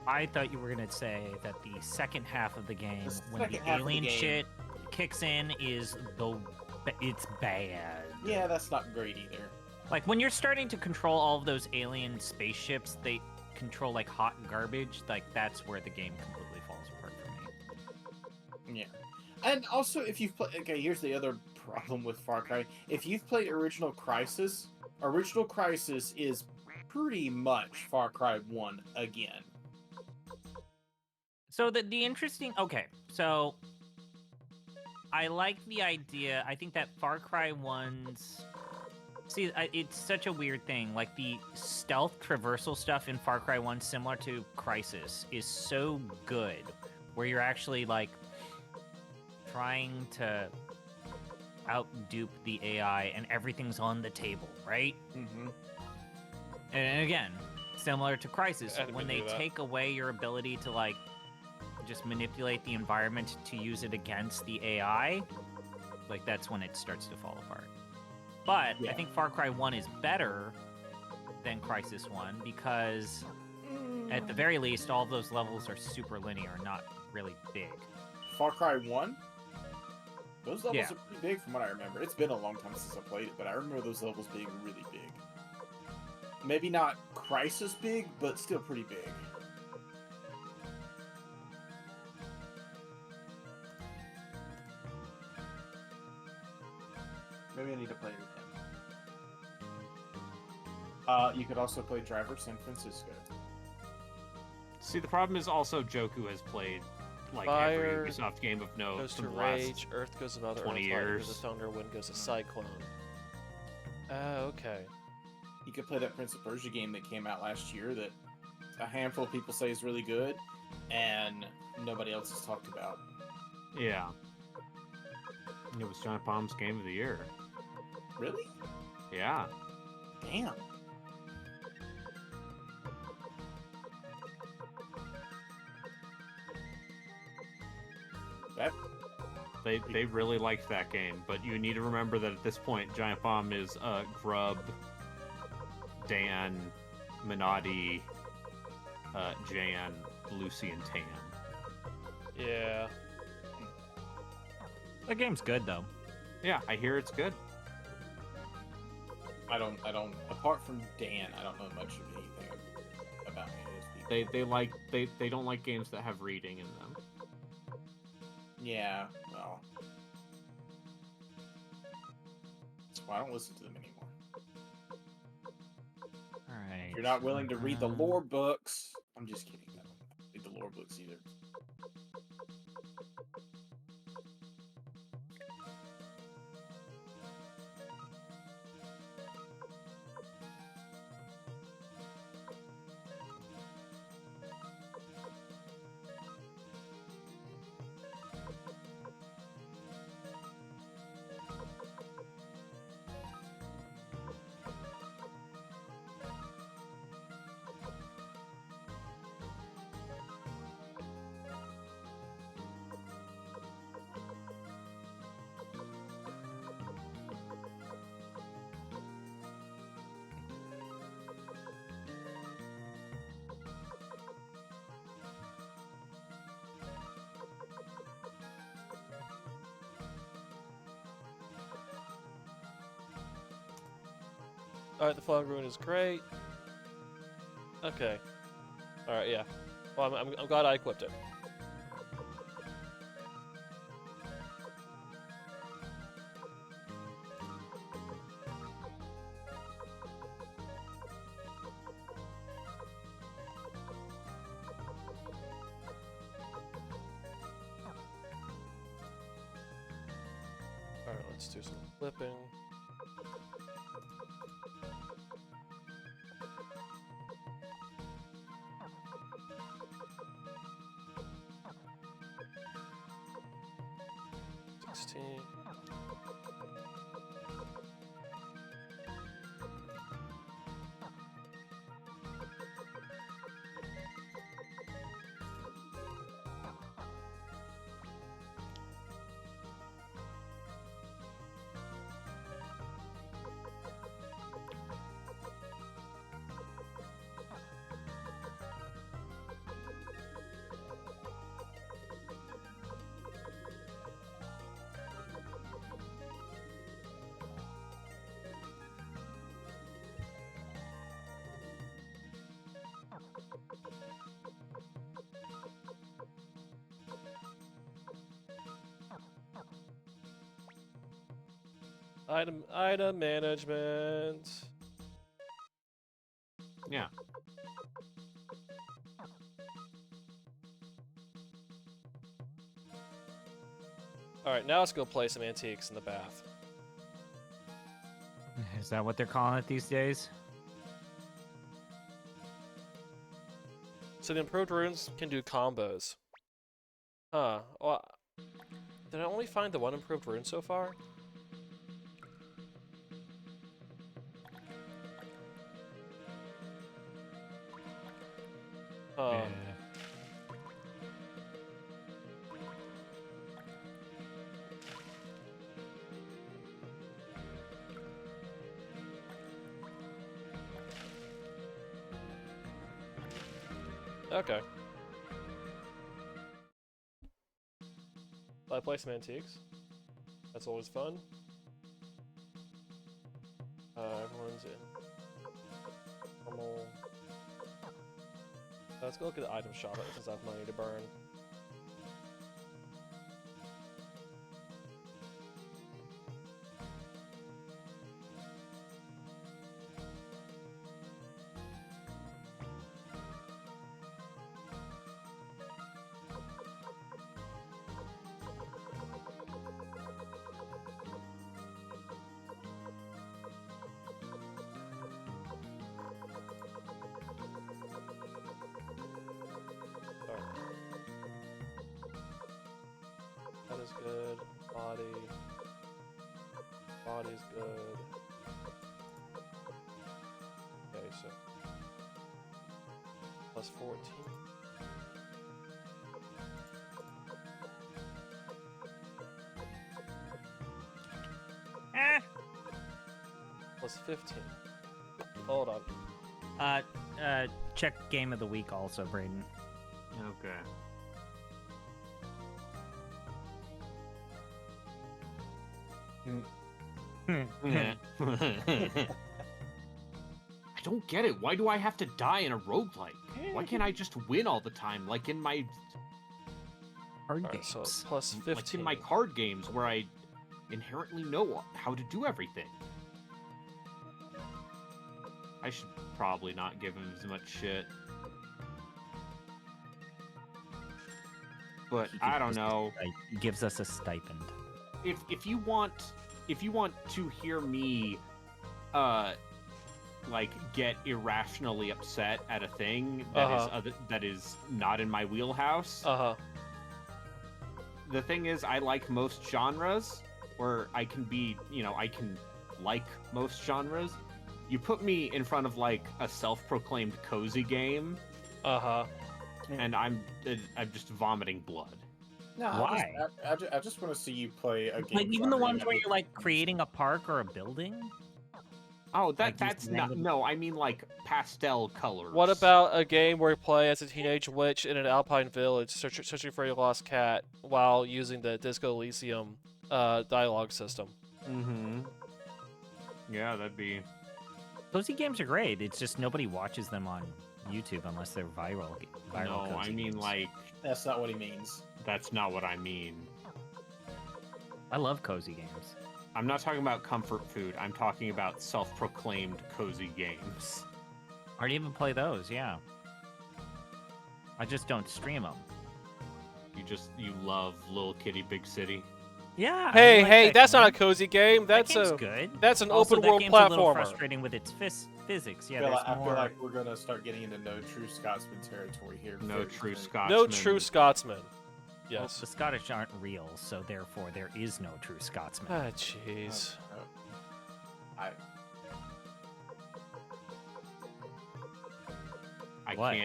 I thought you were gonna say that the second half of the game, when second the half of the alien game- shit kicks in, it's bad. Yeah, that's not great either. Like when you're starting to control all of those alien spaceships, they control like hot garbage. Like that's where the game completely falls apart for me. Yeah. And also, if you've played... Okay, here's the other problem with Far Cry. If you've played Original Crisis is pretty much Far Cry 1 again. So the interesting... Okay, so I like the idea. I think that Far Cry 1's... See, it's such a weird thing. Like, the stealth traversal stuff in Far Cry 1, similar to Crysis, is so good. Where you're actually, like, trying to outdupe the AI and everything's on the table, right? Mm-hmm. And again, similar to Crysis, Enemy when they do that. take away your ability to, like, just manipulate the environment to use it against the AI, like, that's when it starts to fall apart. But Yeah. I think Far Cry 1 is better than Crisis 1 because, at the very least, all of those levels are super linear, not really big. Far Cry 1? Those levels Yeah. are pretty big from what I remember. It's been a long time since I played it, but I remember those levels being really big. Maybe not Crisis big, but still pretty big. Maybe I need to play it again. You could also play Driver San Francisco. See, the problem is also Joku has played like Fire every Ubisoft game of note goes from to the last Rage, Earth goes to Mother 20 Earth, Light years. goes to Thunder, Wind goes to Cyclone. Okay. You could play that Prince of Persia game that came out last year that a handful of people say is really good, and nobody else has talked about. Yeah. It was Giant Bomb's game of the year. Really? Yeah. Damn. That They really liked that game, but you need to remember that at this point, Giant Bomb is Grub, Dan, Minotti, Jan, Lucy, and Tan. Yeah. The game's good though. Yeah, I hear it's good. I don't. Apart from Dan, I don't know much of anything about any of those people. They don't like games that have reading in them. Yeah. Well, that's why I don't listen to them anymore. All right. If you're not willing to read the lore books, I'm just kidding. I don't read the lore books either. Alright, the Fog Rune is great. Okay. Alright, yeah. Well, I'm glad I equipped it. Alright, let's do some flipping. Item management. Yeah. Alright, now let's go play some antiques in the bath. Is that what they're calling it these days? So the improved runes can do combos. Huh. Well, did I only find the one improved rune so far? Yeah. Okay. I play some antiques. That's always fun. Everyone's in normal. Let's go look at the item shop since I have money to burn. That is good. Body. Body's good. Okay, so plus 14. Plus 15. Hold on. Check game of the week also, Braden. Okay. I don't get it. Why do I have to die in a roguelike? Why can't I just win all the time, like in my Card Alright, games. so plus 15. like in my card games where I inherently know how to do everything? I should probably not give him as much shit. But He I don't gives us a know. He gives us a stipend. If you want to hear me like get irrationally upset at a thing that is not in my wheelhouse, the thing is I like most genres, or I can be, I can like most genres. You put me in front of like a self-proclaimed cozy game, and I'm just vomiting blood. No, Why? I just want to see you play a game. Like even the genre ones that where makes you're like sense. creating a park or a building. Oh, Like, that's just not. random- No, I mean like pastel colors. What about a game where you play as a teenage witch in an alpine village searching for your lost cat while using the Disco Elysium dialogue system? Mm-hmm. Yeah, that'd be. Cozy games are great. It's just nobody watches them on YouTube unless they're viral. No, I cozy mean games. like That's not what he means. that's not what I mean. I love cozy games. I'm not talking about comfort food. I'm talking about self-proclaimed cozy games. I already even play those. Yeah. I just don't stream them. You love Little Kitty Big City. Yeah. I Hey, like hey, that that's not a game. cozy game. That That's game's a good. that's an Also, open that world game's a little platformer. frustrating with its physics. Yeah, I feel, there's like, I more. feel like we're gonna start getting into no true Scotsman territory here. No very true soon. Scotsman. No true Scotsman. Well, Yes. the Scottish aren't real, so therefore there is no true Scotsman. Ah, jeez. What?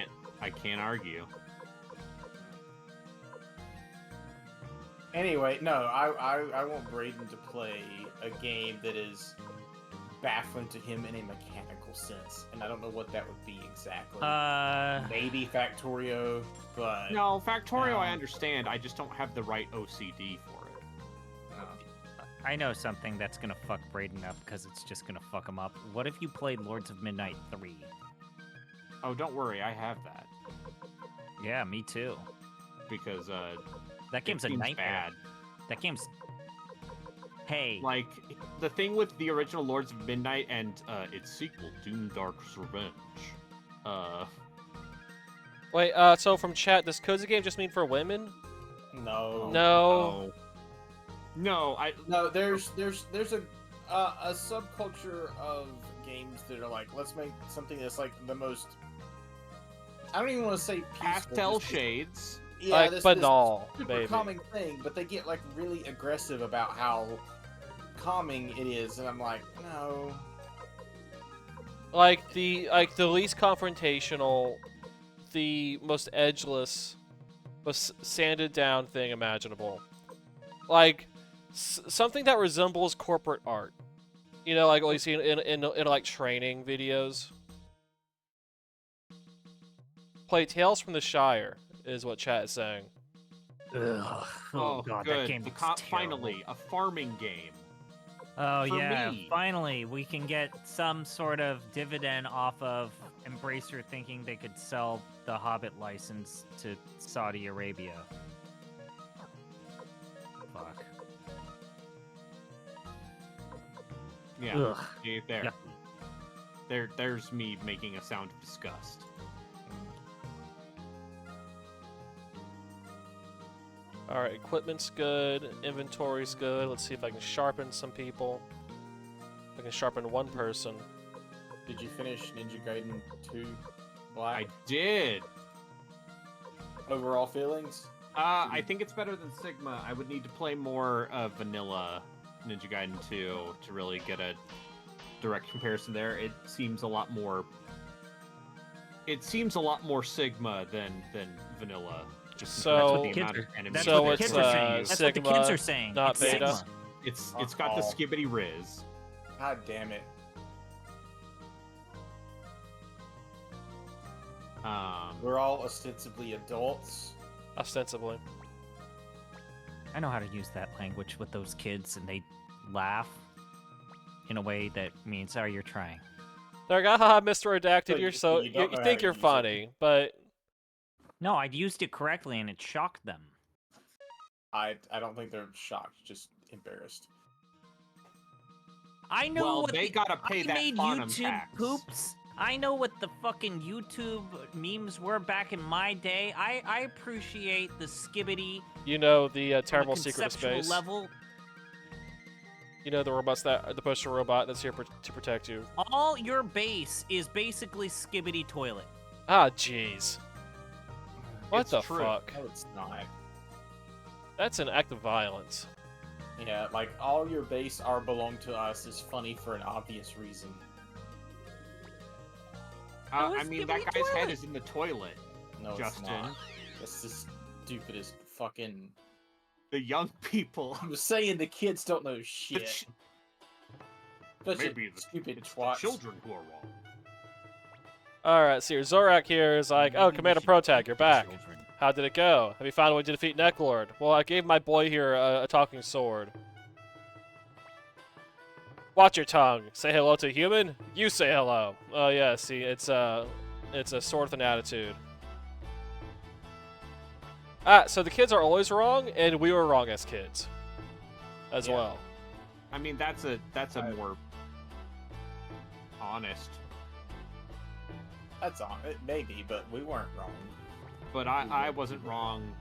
I can't argue. Anyway, no, I want Braden to play a game that is baffling to him in a mechanical sense, and I don't know what that would be exactly. Maybe Factorio, but No, Factorio I No. understand. I just don't have the right OCD for it. I know something that's gonna fuck Braden up because it's just gonna fuck him up. What if you played Lords of Midnight 3? Oh, don't worry, I have that Yeah, me too. because That game's it a seems nightmare. bad. That game's. Hey, Like the thing with the original Lords of Midnight and its sequel, Doom Dark's Revenge. Wait, so from chat, does cozy game just mean for women? no, No. No, no. There's a subculture of games that are like, let's make something that's like the most. I don't even want to say peaceful, pastel just- shades. Yeah, Like this banal, super baby. calming thing, but they get like really aggressive about how calming it is, and I'm like, no. Like the least confrontational, the most edgeless, most sanded down thing imaginable. Like something that resembles corporate art. You know, like what you see in like training videos. Play Tales from the Shire, is what chat is saying. Ugh. Oh, God, good. that game looks Finally, a farming game. Oh For yeah, me. finally we can get some sort of dividend off of Embracer thinking they could sell the Hobbit license to Saudi Arabia. Fuck. Yeah. Ugh. See, there. Yeah. There's me making a sound of disgust. Alright, equipment's good, inventory's good. Let's see if I can sharpen some people. I can sharpen one person. Did you finish Ninja Gaiden 2 Black? I did. Overall feelings? I think it's better than Sigma. I would need to play more vanilla Ninja Gaiden 2 to really get a direct comparison there. It seems a lot more Sigma than vanilla. So, That's so what the it's kids are saying. That's what the Sigma, kids are saying. not It's beta. Sigma. It's got the skibbity riz. God damn it. We're all ostensibly adults. Ostensibly. I know how to use that language with those kids, and they laugh in a way that means, "Oh, you're trying." They're like, haha, Mr. Redacted, So you don't know how think to you're use it. funny, but No, I used it correctly, and it shocked them. I don't think they're shocked, just embarrassed. I know Well, what they gotta pay I that made Bonham YouTube tax. poops. I know what the fucking YouTube memes were back in my day. I appreciate the skibbity you know the from terrible a secret of conceptual space. level. You know the the poster robot that's here to protect you. All your base is basically skibbity toilet. Ah, jeez. What It's the true. fuck? No, it's not. That's an act of violence. Yeah, like, all your base are belong to us is funny for an obvious reason. No, I it's mean, skibbity that guy's head toilet. is in the toilet. No, Justin. it's not. That's the stupidest fucking... The young people. I was saying the kids don't know The shit. ch- Bunch of maybe stupid it's the twats. children who are wrong. Alright, so your Zorak here is like, oh, Maybe we Commander should Protag, keep you're the back. children. How did it go? Have you found a way to defeat Necklord? Well, I gave my boy here a talking sword. Watch your tongue. Say hello to a human? You say hello. Oh yeah, see, it's a sword with an attitude. Ah, so the kids are always wrong, and we were wrong as kids. As Yeah. well. I mean, that's a more honest. That's on it, maybe, but we weren't wrong. But I wasn't wrong.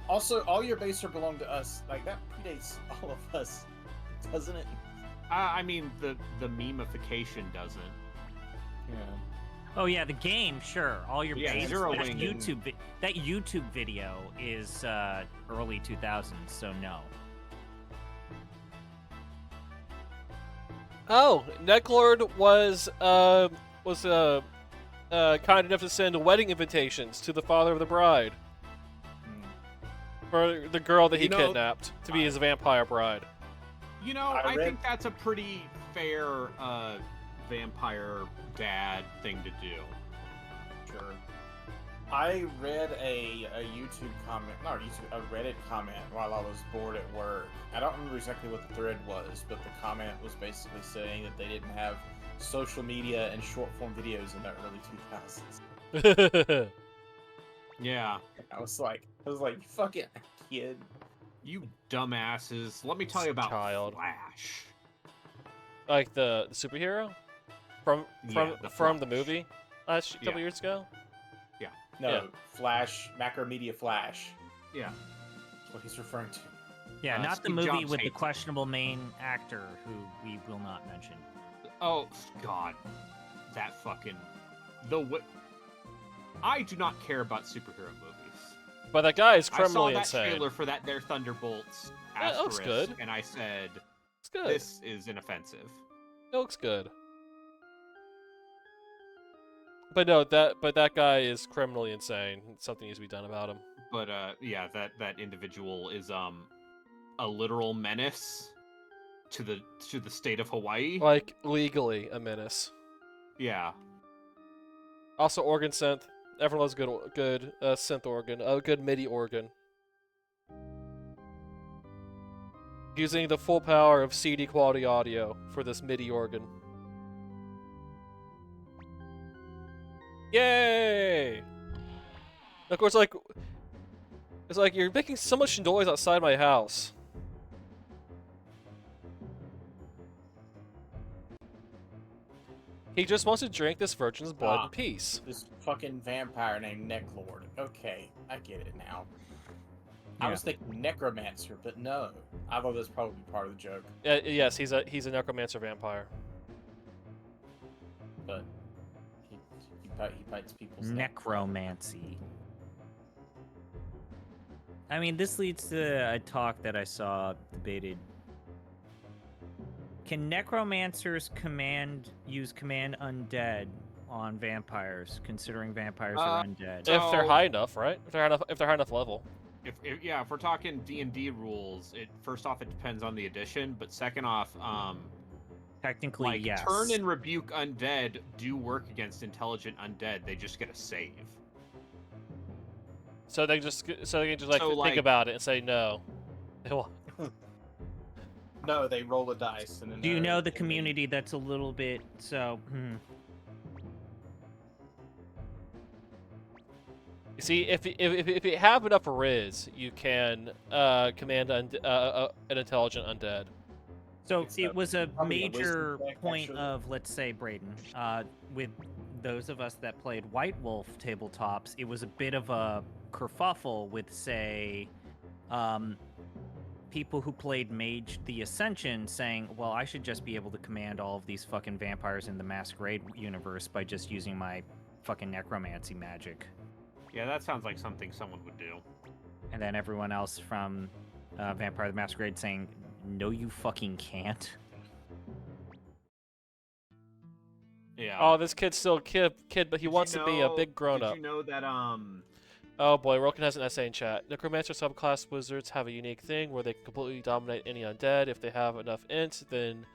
Also, all your base are belong to us. Like, that predates all of us, doesn't it? I mean, the memification doesn't. Yeah. Oh yeah, the game, sure. All your Yeah, base. Zero That Wing YouTube video is early 2000s, so no. Oh, Necklord was kind enough to send wedding invitations to the father of the bride for the girl that he kidnapped to be his vampire bride. You know, I think that's a pretty fair vampire dad thing to do. Sure. I read a YouTube comment, not YouTube, a Reddit comment while I was bored at work. I don't remember exactly what the thread was, but the comment was basically saying that they didn't have social media and short form videos in the early 2000s. Yeah. I was like, you fucking kid. You dumbasses. Let me tell you about Child. Flash. Like the superhero from Yeah, the the Flash. movie last couple Yeah. years ago. No, Yeah. Flash, Macromedia Flash. Yeah. That's what he's referring to. Yeah, not the Steve movie Jobs with the hates it. questionable main actor who we will not mention. Oh, God. That fucking... I do not care about superhero movies. But that guy is I saw criminally that insane. trailer for that their Thunderbolts Yeah, it looks asterisk, good. and I said, It's good. this is inoffensive. It looks good. But no, that guy is criminally insane. Something needs to be done about him. But yeah, that individual is a literal menace to the state of Hawaii. Like legally a menace. Yeah. Also, Organ Synth. everyone loves good synth organ, a good MIDI organ. Using the full power of CD quality audio for this MIDI organ. Yay! Of course, like, it's like you're making so much noise outside my house. He just wants to drink this virgin's blood in peace. This fucking vampire named Necklord. Okay, I get it now. Yeah. I was thinking necromancer, but no. I thought that's probably part of the joke. Yes, he's a necromancer vampire. But he bites people's Necromancy. I mean, this leads to a talk that I saw debated. Can necromancers use command undead on vampires, considering vampires are undead? If they're high enough, right? If they're high enough level. If we're talking D&D rules, first off, it depends on the edition, but second off, technically, like, yes. turn and rebuke undead do work against intelligent undead. They just get a save. So they can just think about it and say no. No, they roll a dice and then. Do you know the community that's a little bit so? You see, if you have enough Riz, you can command an intelligent undead. So it was a probably a major wisdom check, point actually. of, let's say, Braden, with those of us that played White Wolf tabletops, it was a bit of a kerfuffle with, say, people who played Mage the Ascension saying, well, I should just be able to command all of these fucking vampires in the Masquerade universe by just using my fucking necromancy magic. Yeah, that sounds like something someone would do. And then everyone else from Vampire the Masquerade saying, no, you fucking can't. Yeah. Oh, this kid's still a kid, but he wants to be a big grown-up. Did you know that, Oh boy, Roken has an essay in chat. Necromancer subclass wizards have a unique thing where they can completely dominate any undead. If they have enough int, then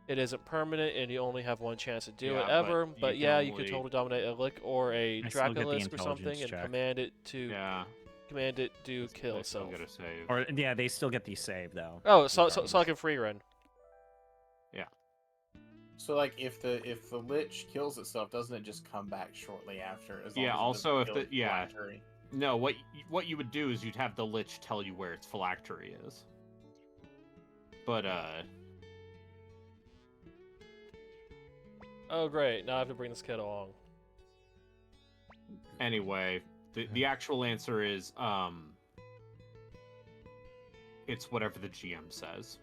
it isn't permanent and you only have one chance to do it ever. But yeah, you could totally dominate a Lick or a Dracolisk or something and command it to do kill itself. Get a save. Or yeah, they still get the save though. Oh, so I can free run. Yeah. So like if the Lich kills itself, doesn't it just come back shortly after? As long Yeah, as it also doesn't if kill phylactery? No, what you would do is you'd have the Lich tell you where its phylactery is. But Oh great, now I have to bring this kid along. Anyway, the actual answer is it's whatever the GM says.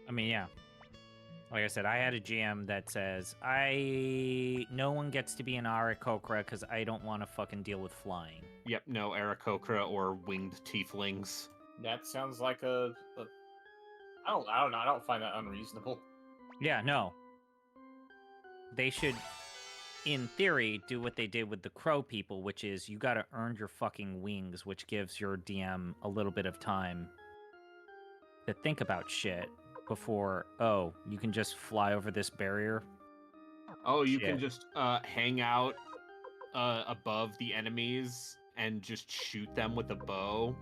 I mean, yeah. Like I said, I had a GM that says, no one gets to be an Aarakocra because I don't want to fucking deal with flying. Yep, no Aarakocra or winged tieflings. That sounds like I don't know. I don't find that unreasonable. Yeah, no. They should, in theory, do what they did with the Crow people, which is you gotta earn your fucking wings, which gives your DM a little bit of time to think about shit before, oh, you can just fly over this barrier. Oh, you can just hang out above the enemies and just shoot them with a bow.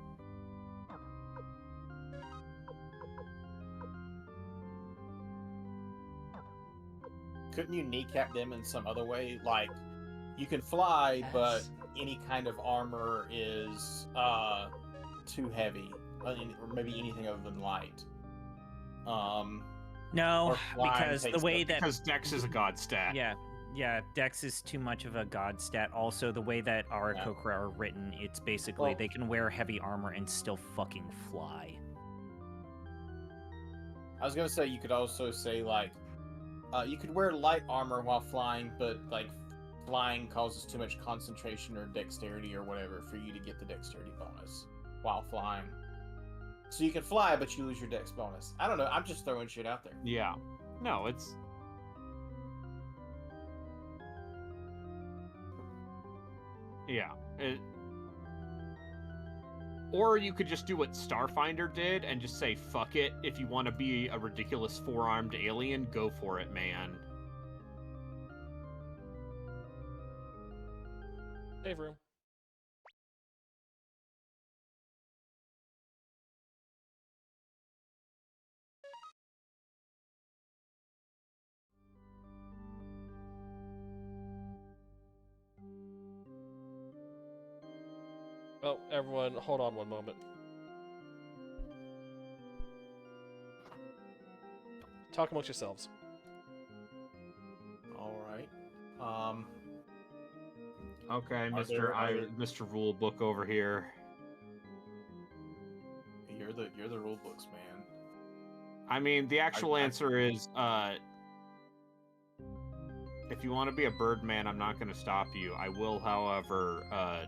Couldn't you kneecap them in some other way? Like, you can fly, but any kind of armor is too heavy, or maybe anything other than light. No, because the way that because Dex is a god stat. Yeah, Dex is too much of a god stat. Also, the way that Aarakocra are written, it's basically they can wear heavy armor and still fucking fly. I was gonna say you could also say like, you could wear light armor while flying, but like flying causes too much concentration or dexterity or whatever for you to get the dexterity bonus while flying. So you can fly, but you lose your dex bonus. I don't know. I'm just throwing shit out there. Yeah. No, it's... Yeah. Or you could just do what Starfinder did and just say, fuck it. If you want to be a ridiculous four-armed alien, go for it, man. Save room. Oh, everyone, hold on one moment. Talk amongst yourselves. All right. Okay, Are there- Mr. Rulebook over here. You're the rule books, man. I mean, the actual answer is, if you want to be a Birdman, I'm not going to stop you. I will, however,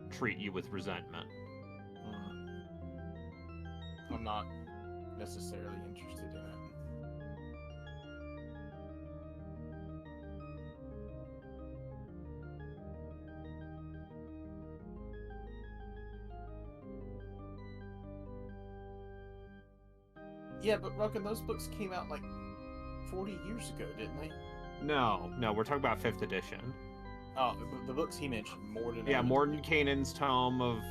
treat you with resentment. I'm not necessarily interested in it. Yeah, but Ruckin, those books came out like 40 years ago, didn't they? No, we're talking about 5th edition. Oh, the books he mentioned, Morden. Yeah, Mordenkainen's Tome of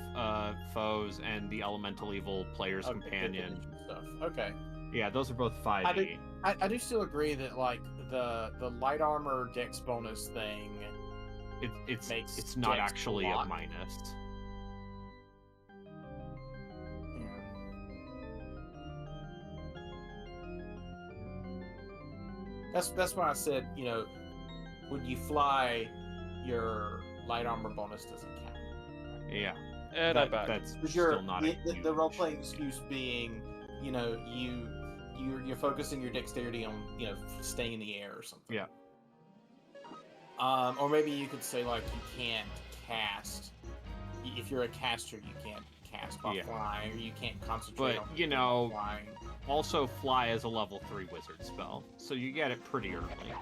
Foes and the Elemental Evil Player's Companion. Stuff. Okay. Yeah, those are both 5e. I do still agree that like the light armor dex bonus thing. It's not dex actually a minus. That's why I said, you know, when you fly, your light armor bonus doesn't count. Yeah, and I'm back. That's still not the role playing excuse being, you know, you're focusing your dexterity on, you know, staying in the air or something. Yeah. Or maybe you could say like you can't cast. If you're a caster, you can't cast while flying, or you can't concentrate. But on you know, flying. Also fly is a level 3 wizard spell, so you get it pretty early. Yeah.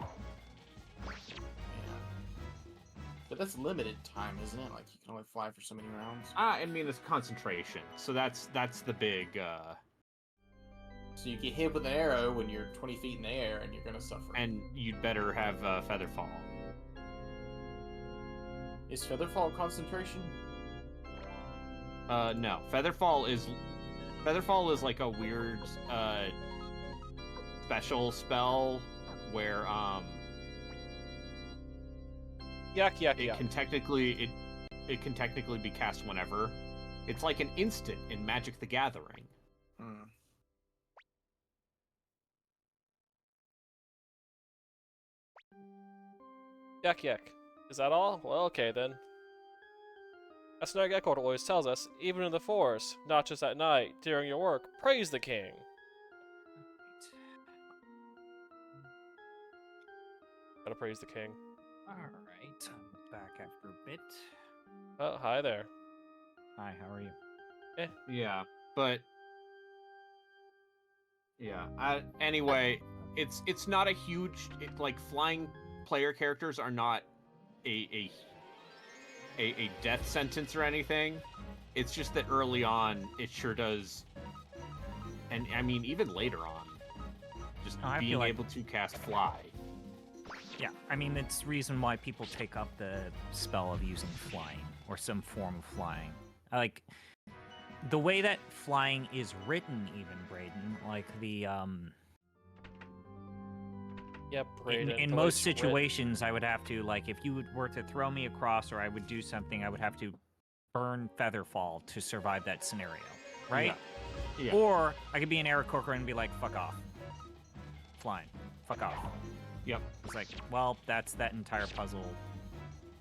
But that's limited time, isn't it? Like you can only fly for so many rounds. I mean, it's concentration, so that's the big. So you get hit with an arrow when you're 20 feet in the air, and you're gonna suffer. And you'd better have Featherfall. Is Featherfall concentration? No. Featherfall is like a weird special spell where it can technically be cast whenever. It's like an instant in Magic the Gathering. Yak. Is that all? Well, okay then. As Snargekko always tells us, even in the forest, not just at night, during your work, praise the king. Gotta praise the king. Alright, I'm back after a bit. Oh, hi there. Hi, how are you? Yeah, but... Yeah, anyway, it's not a huge... like, flying player characters are not a death sentence or anything. It's just that early on, it sure does... And, I mean, even later on, just being able to cast fly. Yeah, I mean, it's the reason why people take up the spell of using flying, or some form of flying. Like, the way that flying is written, even, Braden, like the, Yep, Braden. In most situations, I would have to, like, if you were to throw me across or I would do something, I would have to burn Featherfall to survive that scenario, right? Yeah. Or I could be an Aarakocra and be like, fuck off. Flying. Fuck off. Yep. It's like, well, that's that entire puzzle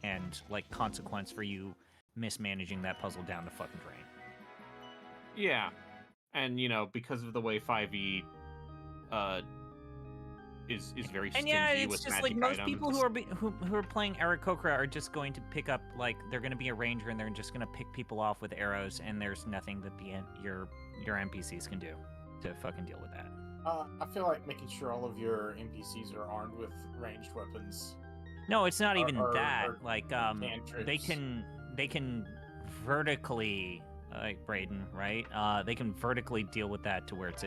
and, like, consequence for you mismanaging that puzzle down the fucking drain. Yeah. And, you know, because of the way 5e is very stingy with just magic like most items. people who are playing Aarakocra are just going to pick up, like, they're going to be a ranger and they're just going to pick people off with arrows, and there's nothing that your NPCs can do to fucking deal with that. I feel like making sure all of your NPCs are armed with ranged weapons. No, it's not even that. Or like, they can vertically, like Braden, right? They can vertically deal with that to where it's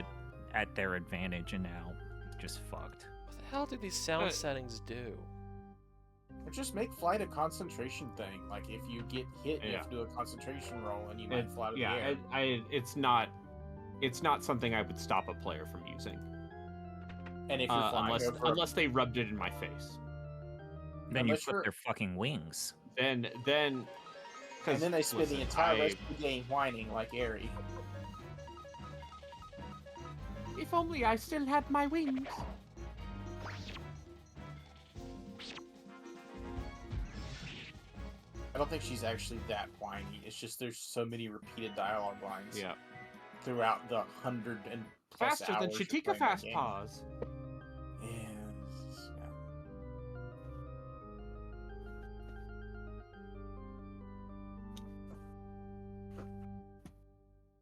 at their advantage, and now it's just fucked. What the hell do these sound settings do? Or just make flight a concentration thing. Like if you get hit, you have to do a concentration roll, and you might fly to the air. It's not something I would stop a player from using. And if you're flying unless they rubbed it in my face. Then you flip their fucking wings. And then they spend the entire rest of the game whining like Aerie. If only I still had my wings. I don't think she's actually that whiny. It's just there's so many repeated dialogue lines. Yeah. Throughout the 100 and plus faster hours than Shatika Fast Paws. Yeah.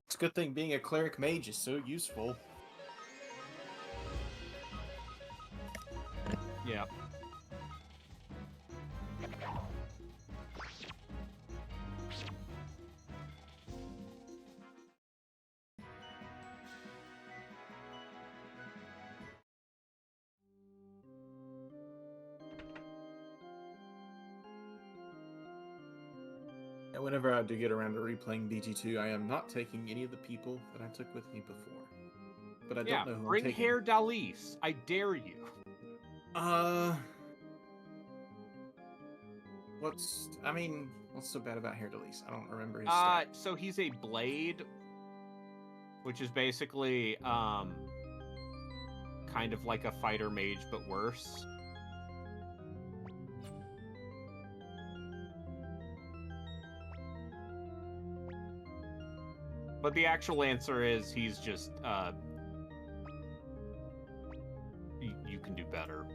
It's a good thing being a cleric mage is so useful. Yeah. And whenever I do get around to replaying BG2, I am not taking any of the people that I took with me before. But I don't know who bring I'm taking. Hair Dalis. I dare you. What's so bad about Hair Dalis? I don't remember his stat. So he's a blade, which is basically kind of like a fighter mage, but worse. But the actual answer is he's just, you can do better.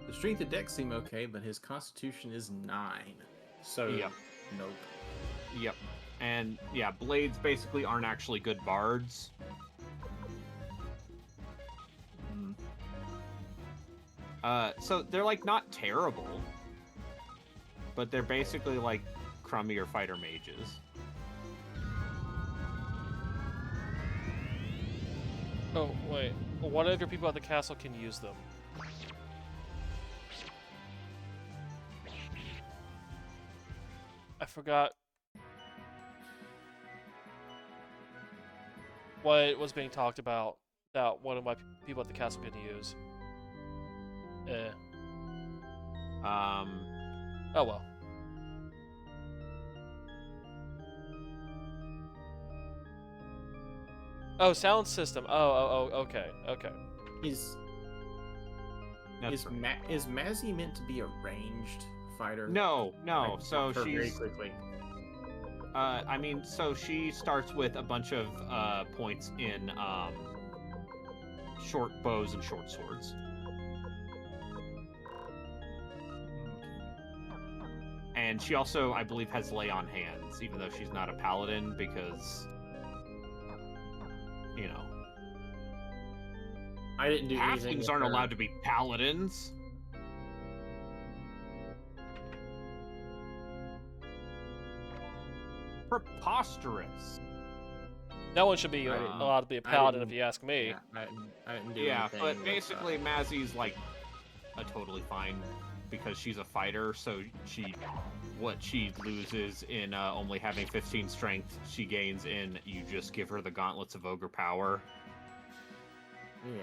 The strength of Dex seem okay, but his constitution is 9. So, Yep. Nope. Yep. And, yeah, blades basically aren't actually good bards. So they're, like, not terrible. But they're basically, like, crummier fighter mages. Oh, wait. One of your people at the castle can use them. I forgot what was being talked about that one of my people at the castle could use. Oh well. Oh, sound system. Oh, okay. Is Mazzy meant to be a ranged fighter? No. So she's very quickly. I mean, so she starts with a bunch of points in short bows and short swords. And she also, I believe, has lay on hands, even though she's not a paladin, because, you know, I didn't do anything. halflings aren't allowed to be paladins. Preposterous. No one should be allowed to be a paladin, if you ask me. Yeah, I didn't do anything. But basically, Mazzy's like a totally fine because she's a fighter. So what she loses in only having 15 strength, she gains in you just give her the gauntlets of ogre power. Yeah.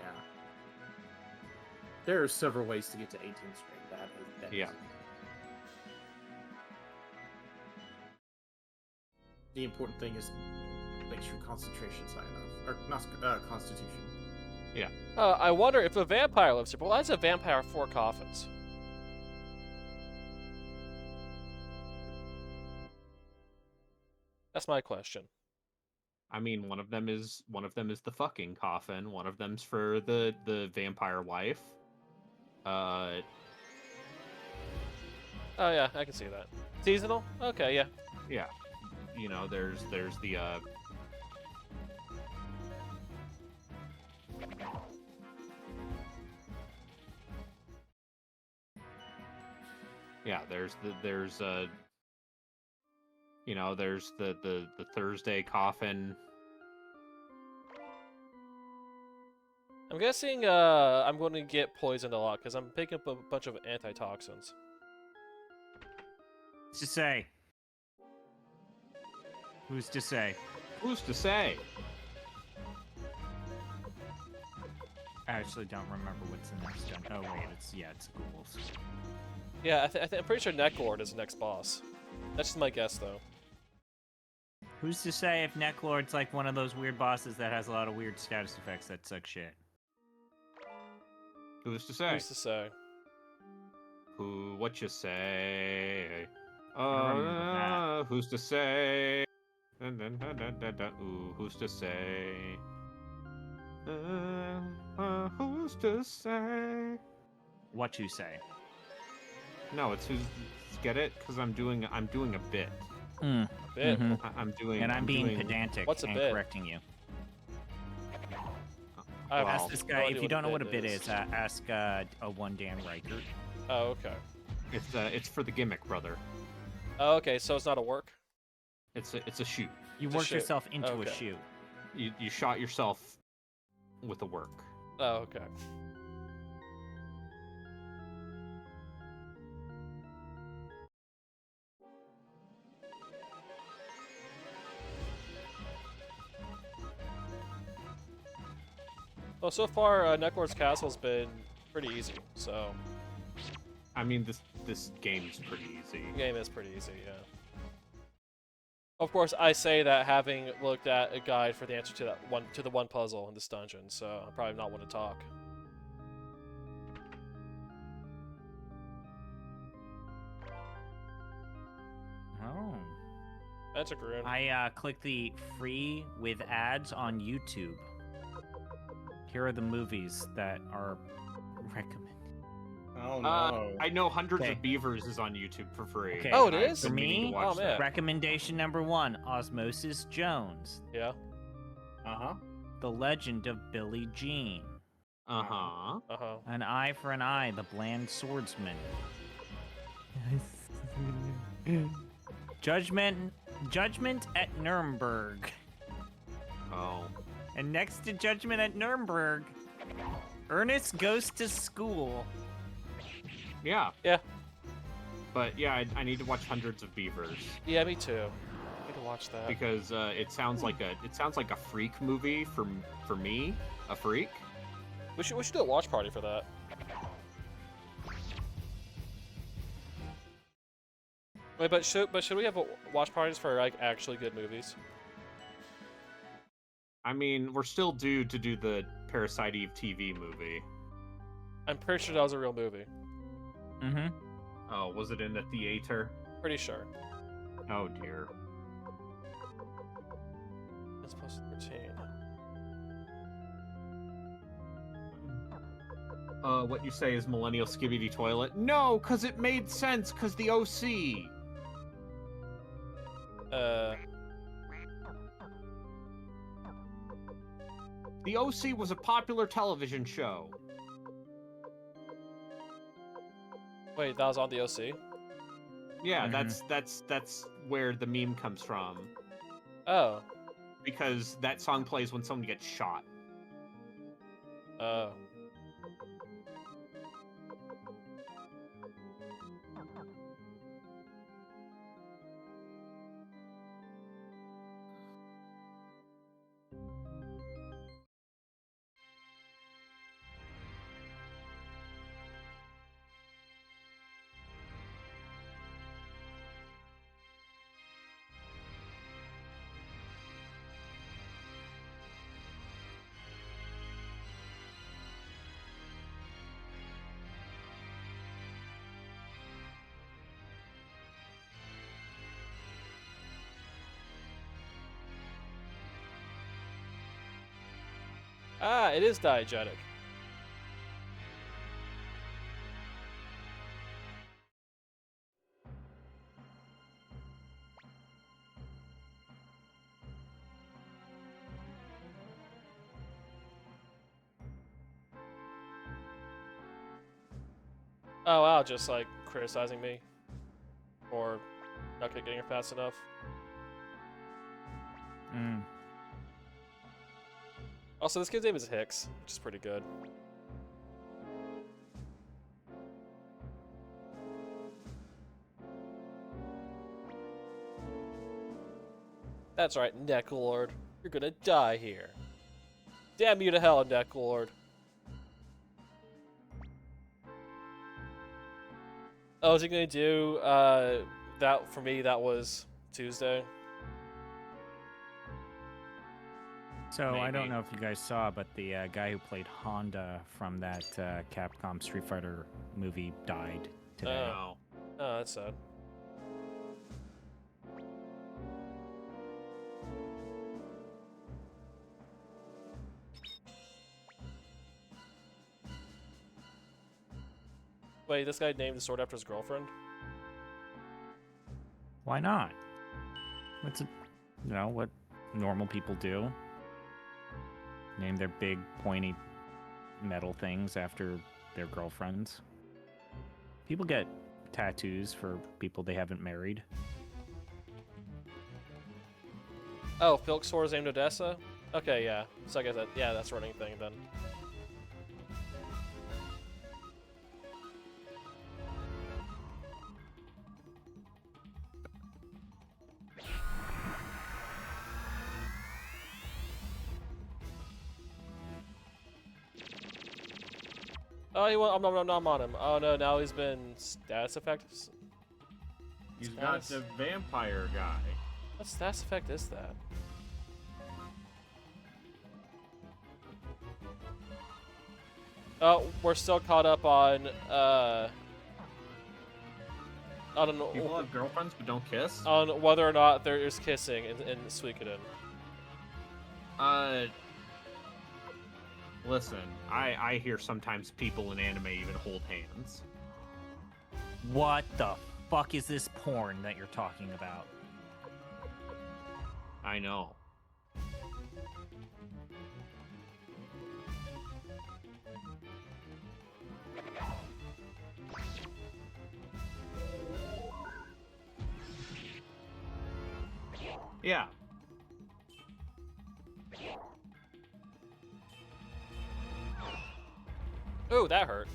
There are several ways to get to 18 strength. That Yeah. The important thing is make sure concentration's high enough. Or not constitution. Yeah. I wonder if a vampire lives here. Well, that's a vampire 4 coffins. That's my question. I mean, one of them is the fucking coffin. One of them's for the vampire wife. Oh yeah, I can see that. Seasonal? Okay, yeah. Yeah. You know, there's the yeah, there's You know, there's the Thursday coffin. I'm guessing I'm going to get poisoned a lot because I'm picking up a bunch of antitoxins. Who's to say? Who's to say? Who's to say? I actually don't remember what's the next gen. Oh wait, it's ghouls. Yeah, I'm pretty sure Necklord is the next boss. That's just my guess, though. Who's to say if Necklord's like one of those weird bosses that has a lot of weird status effects that suck shit? Who's to say? Who's to say? What you say? remember that. Who's to say? Dun, dun, dun, dun, dun, dun. Ooh, who's to say? Who's to say? What you say? No, it's who's. Get it? Because I'm doing a bit. Mm. Bit. Mhm. I'm doing. And I'm being doing, pedantic What's a and bit? correcting you. I Well, Ask this guy if you don't know what a bit is. is. Ask a one Dan Reichert. Oh, okay. It's for the gimmick, brother. Oh, okay, so it's not a work? It's a shoot. You It's a worked shoot. yourself into Okay. a shoot. You shot yourself with a work. Oh, okay. Well, so far, Necklord's Castle's been pretty easy, so I mean, this game's pretty easy. the game is pretty easy, yeah. Of course, I say that having looked at a guide for the answer to the one puzzle in this dungeon, so I'm probably not one to talk. Oh. That's a rune. I clicked the free with ads on YouTube. Here are the movies that are recommended. Oh no. I know Hundreds Okay. of Beavers is on YouTube for free. Okay. Oh, it I've is? been For meaning to me? watch Oh, man. that. Recommendation number 1: Osmosis Jones, Yeah. Uh-huh. The Legend of Billie Jean, Uh-huh. Uh-huh. An Eye for an Eye, The Bland Swordsman, Judgment at Nuremberg, Oh. and next to Judgment at Nuremberg, Ernest Goes to School. Yeah. Yeah. But yeah, I need to watch Hundreds of Beavers Yeah, me too. I need to watch that. because it sounds like a freak movie for me, a freak. We should do a watch party for that. Wait, but should we have watch parties for like actually good movies? I mean, we're still due to do the Parasite Eve TV movie. I'm pretty sure that was a real movie. Mm-hmm. Oh, was it in the theater? Pretty sure. Oh dear. It's posted 13. What you say is Millennial Skibidi Toilet? No, cause it made sense, cause the OC. The OC was a popular television show. Wait, that was on the OC? Yeah, Mhm. that's where the meme comes from. Oh. Because that song plays when someone gets shot. Oh. Ah, it is diegetic. Oh wow, just like criticizing me. Or Not getting her fast enough. Also, this kid's name is Hicks, which is pretty good. That's right, Necklord. You're gonna die here. Damn you to hell, Necklord. Oh, is he gonna do that for me? That was Tuesday. So Maybe. I don't know if you guys saw, but the guy who played Honda from that Capcom Street Fighter movie died today. Oh. Oh, that's sad. Wait, this guy named the sword after his girlfriend? Why not? What's what normal people do? Name their big pointy metal things after their girlfriends. People get tattoos for people they haven't married. Oh, Filk's sword is named Odessa? Okay, yeah. So I guess that's a running thing then. Oh, I'm on him. Oh no, now he's been status effect. He's got the vampire guy. What status effect is that? Oh, we're still caught up on, I don't know. People have girlfriends but don't kiss? On whether or not there is kissing in Suikoden. Listen, I hear sometimes people in anime even hold hands. What the fuck is this porn that you're talking about? I know. Yeah. Oh, that hurt.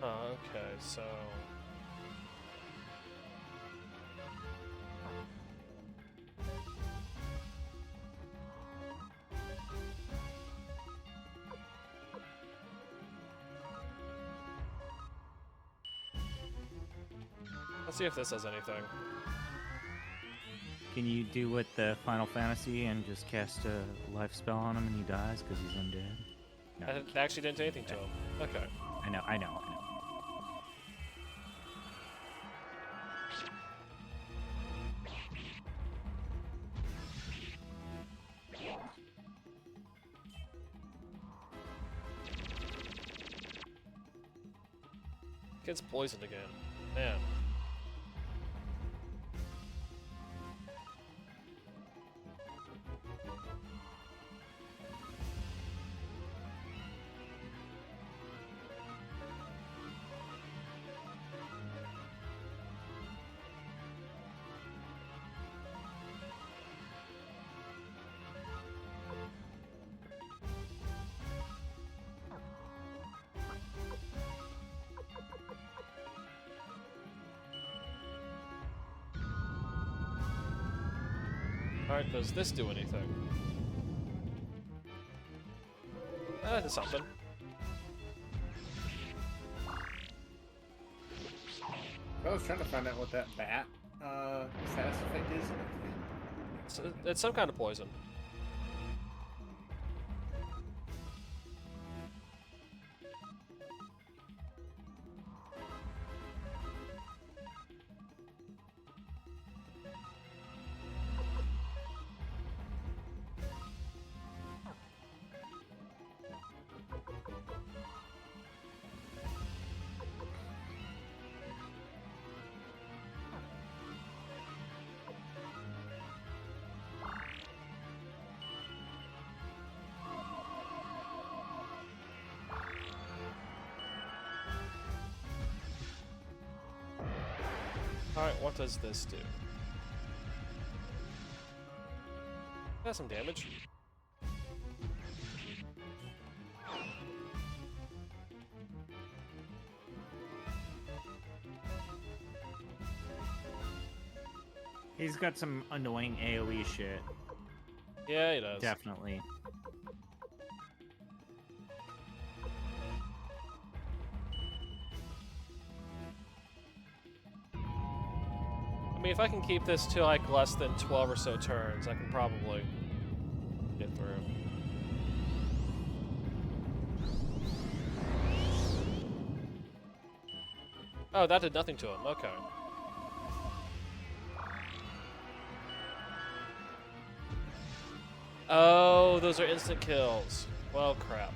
Okay, so... Let's see if this does anything. Can you do what the Final Fantasy and just cast a life spell on him and he dies because he's undead? No. That actually didn't do anything to him. Okay. I know. Kid's poisoned again. Man. Alright, does this do anything? That's something. I was trying to find out what that bat status effect is. It's some kind of poison. Alright, what does this do? That's some damage. He's got some annoying AoE shit. Yeah, he does. Definitely. I mean, if I can keep this to like less than 12 or so turns, I can probably get through. Oh, that did nothing to him. Okay. Oh, those are instant kills. Well, crap.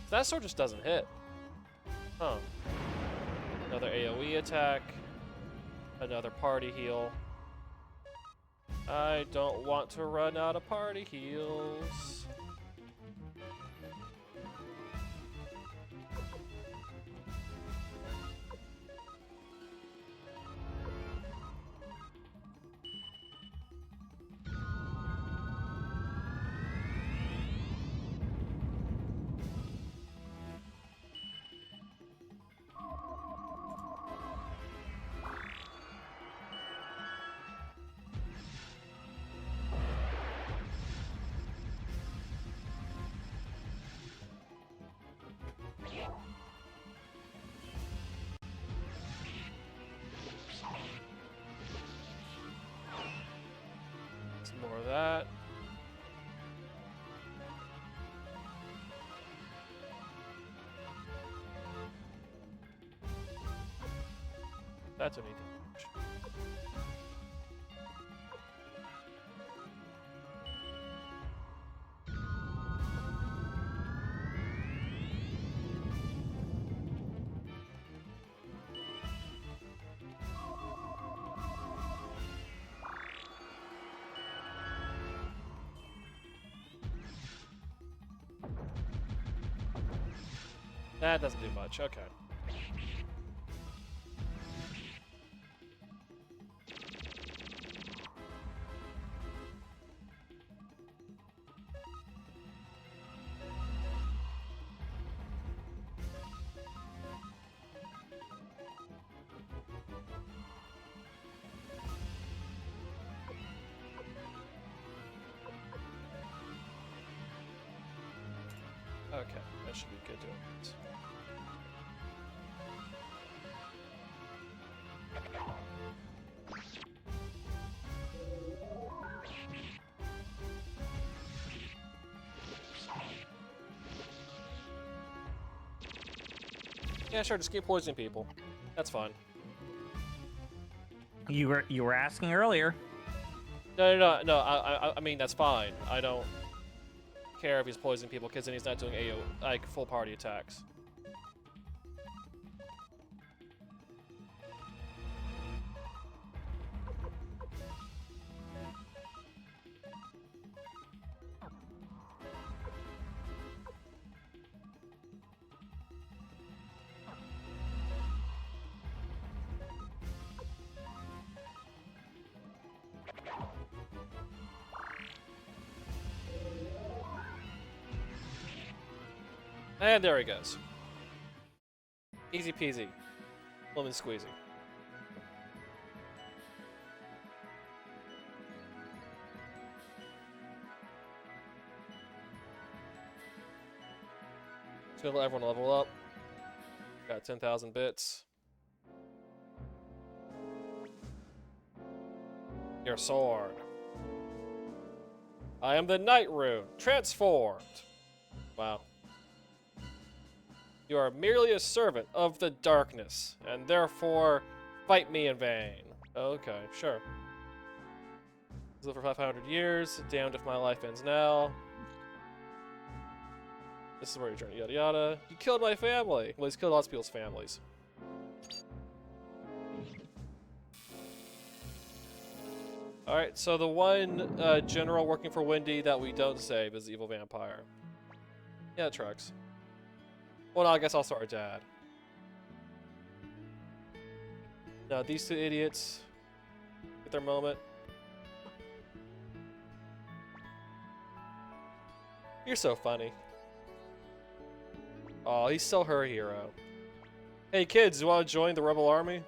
That sword just doesn't hit. Huh. Another AoE attack. Another party heal. I don't want to run out of party heals. Some more of that. That's what I need to watch. That doesn't do much. Okay. Okay, that should be good doing this. Yeah, sure, just keep poisoning people. That's fine. You were asking earlier. No. I mean that's fine. I don't care if he's poisoning people because then he's not doing AO like full party attacks. And there he goes. Easy peasy. Lemon squeezy. Just gonna let everyone level up. Got 10,000 bits. Your sword. I am the Night Rune, transformed. Wow. You are merely a servant of the darkness, and therefore fight me in vain. Okay, sure. Live for 500 years, damned if my life ends now. This is where you journey, yada yada. You killed my family. Well, he's killed lots of people's families. Alright, so the one general working for Wendy that we don't save is the evil vampire. Yeah, it tracks. Well, no, I guess I'll start with Dad. Now, these two idiots get their moment. You're so funny. Oh, he's still her hero. Hey kids, you want to join the rebel army?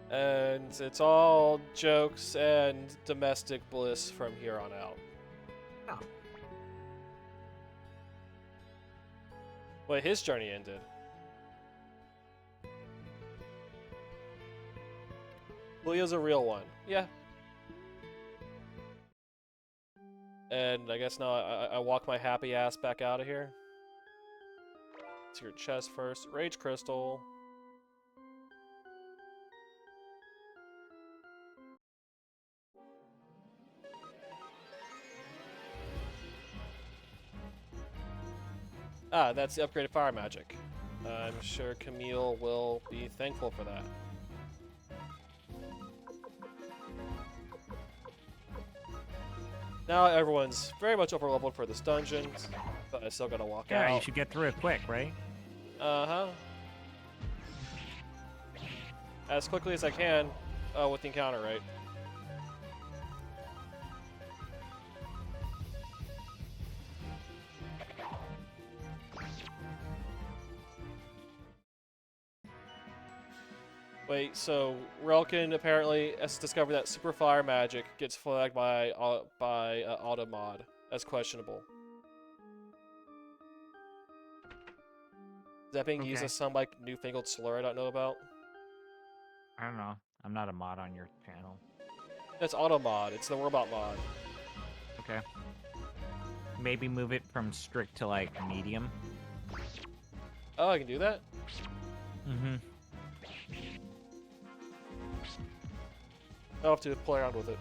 And it's all jokes and domestic bliss from here on out. Oh. Wait, his journey ended. Leo's a real one. Yeah. And I guess now I walk my happy ass back out of here. To your chest first. Rage Crystal. Ah, that's the upgraded fire magic. I'm sure Camille will be thankful for that. Now everyone's very much over-leveled for this dungeon, but I still gotta walk out. Yeah, you should get through it quick, right? Uh-huh. As quickly as I can, with the encounter, right? Wait, so Relkin apparently has discovered that super fire magic gets flagged by Automod as questionable. Is that being used as some like newfangled slur I don't know about? I don't know. I'm not a mod on your channel. It's Automod. It's the robot mod. Okay. Maybe move it from strict to like medium. Oh, I can do that? Mm-hmm. I'll have to play around with it.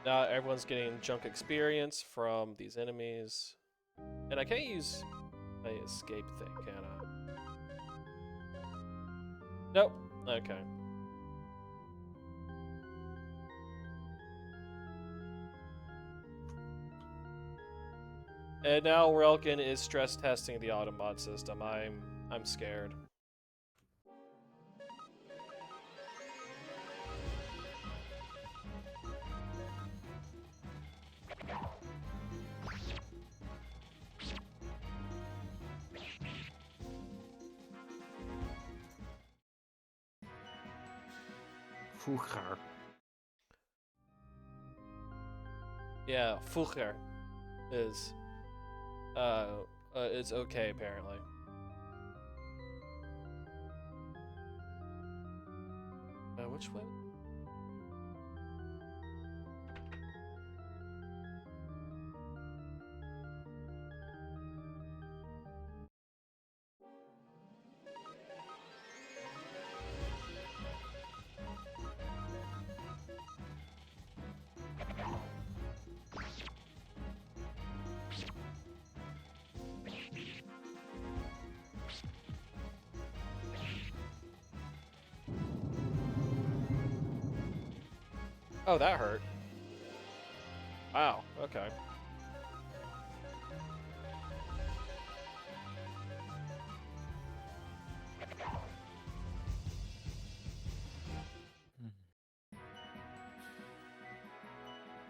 Now everyone's getting junk experience from these enemies. And I can't use my escape thing, can I? Nope. Okay. And now Relkin is stress testing the Automod system. I'm scared. Fucher. Yeah, Fucher is it's okay apparently. Which way? Oh, that hurt. Wow, okay.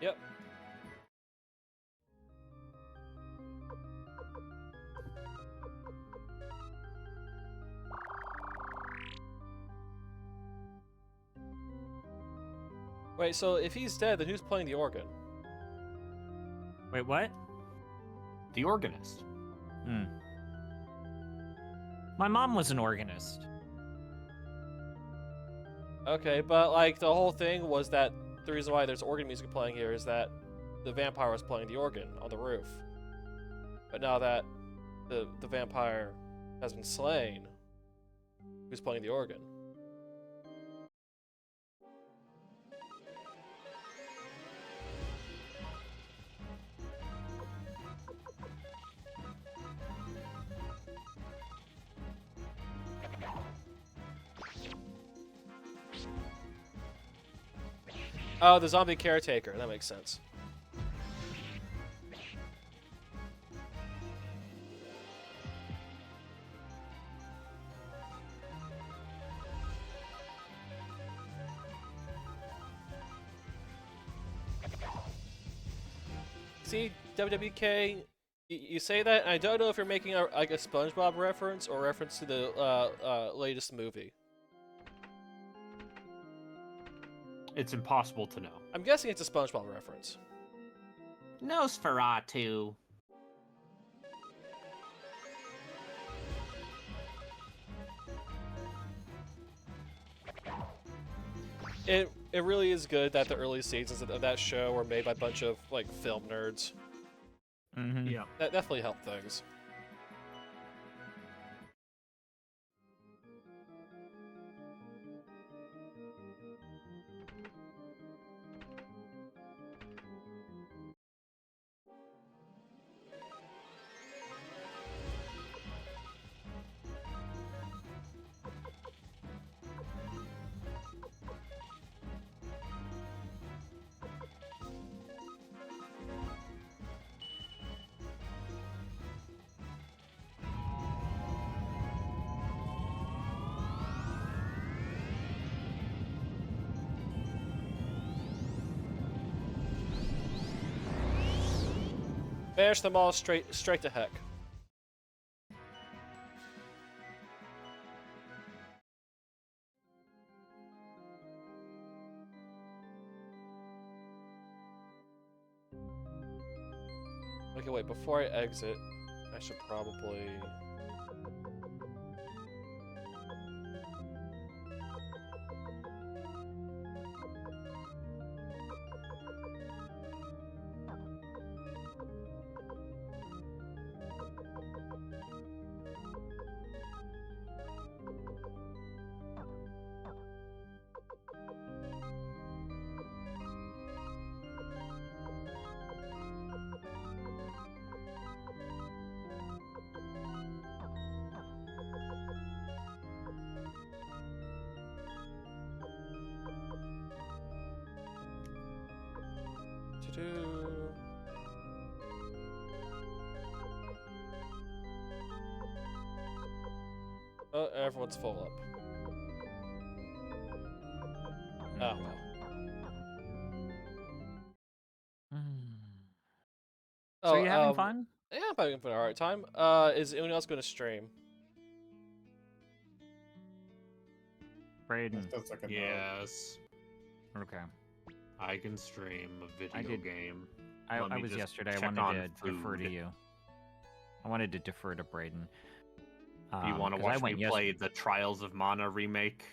Yep. Wait, so if he's dead, then who's playing the organ? Wait, what? The organist. Hmm. My mom was an organist. Okay, but like the whole thing was that the reason why there's organ music playing here is that the vampire was playing the organ on the roof. But now that the vampire has been slain, who's playing the organ? Oh, the zombie caretaker. That makes sense. See, WWK, you say that, and I don't know if you're making like a SpongeBob reference or reference to the latest movie. It's impossible to know. I'm guessing it's a SpongeBob reference. Nosferatu. It really is good that the early seasons of that show were made by a bunch of like film nerds. Mm-hmm. Yeah. That definitely helped things. Banish them all straight to heck. Okay, wait, before I exit, I should probably... Oh, everyone's full up. Oh, well. So are you having fun? Yeah, I'm having an alright time. Is anyone else going to stream? Braden. That's like a no. Yes. Okay. I can stream a video game. I Let me was just yesterday. I check wanted on to defer to food. you. I wanted to defer to Braden. Do you want to 'cause I watch went me play the Trials of Mana remake?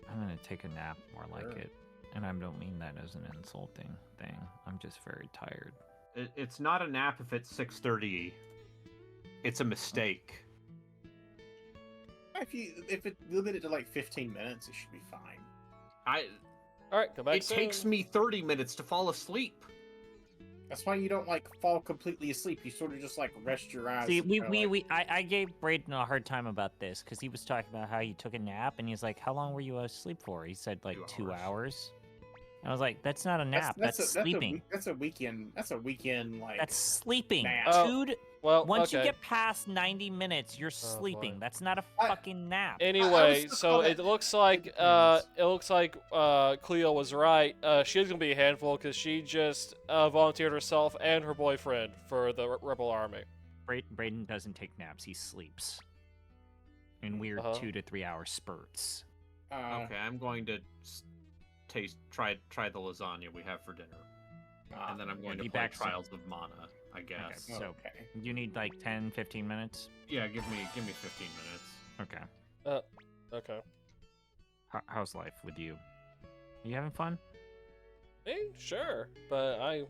I'm gonna take a nap, more like Sure. it. And I don't mean that as an insulting thing. I'm just very tired. It's not a nap if it's 6:30. It's a mistake. If it limited to like 15 minutes, it should be fine. Alright, come back It soon. takes me 30 minutes to fall asleep. That's why you don't like fall completely asleep. You sort of just like rest your eyes. See, and kinda, like, I gave Braden a hard time about this because he was talking about how he took a nap and he's like, "How long were you asleep for?" He said like 2 hours. And I was like, "That's not a nap. That's sleeping. That's a weekend. That's a weekend like. That's sleeping, nap. Oh, dude. Well, Once you okay. get past 90 minutes, you're sleeping. boy. That's not a fucking nap." Anyway, still so call it that looks like 15 minutes. Cleo was right. She's gonna be a handful because she just volunteered herself and her boyfriend for the rebel army. Braden doesn't take naps. He sleeps in weird 2 to 3 hour spurts. Okay, I'm going to try the lasagna we have for dinner, and then I'm going to be play back soon. Trials of Mana, I guess. Okay, so Okay. you need like 10, 15 minutes? Yeah, give me 15 minutes. Okay. Okay. How's life with you? You having fun? Hey, sure, but I.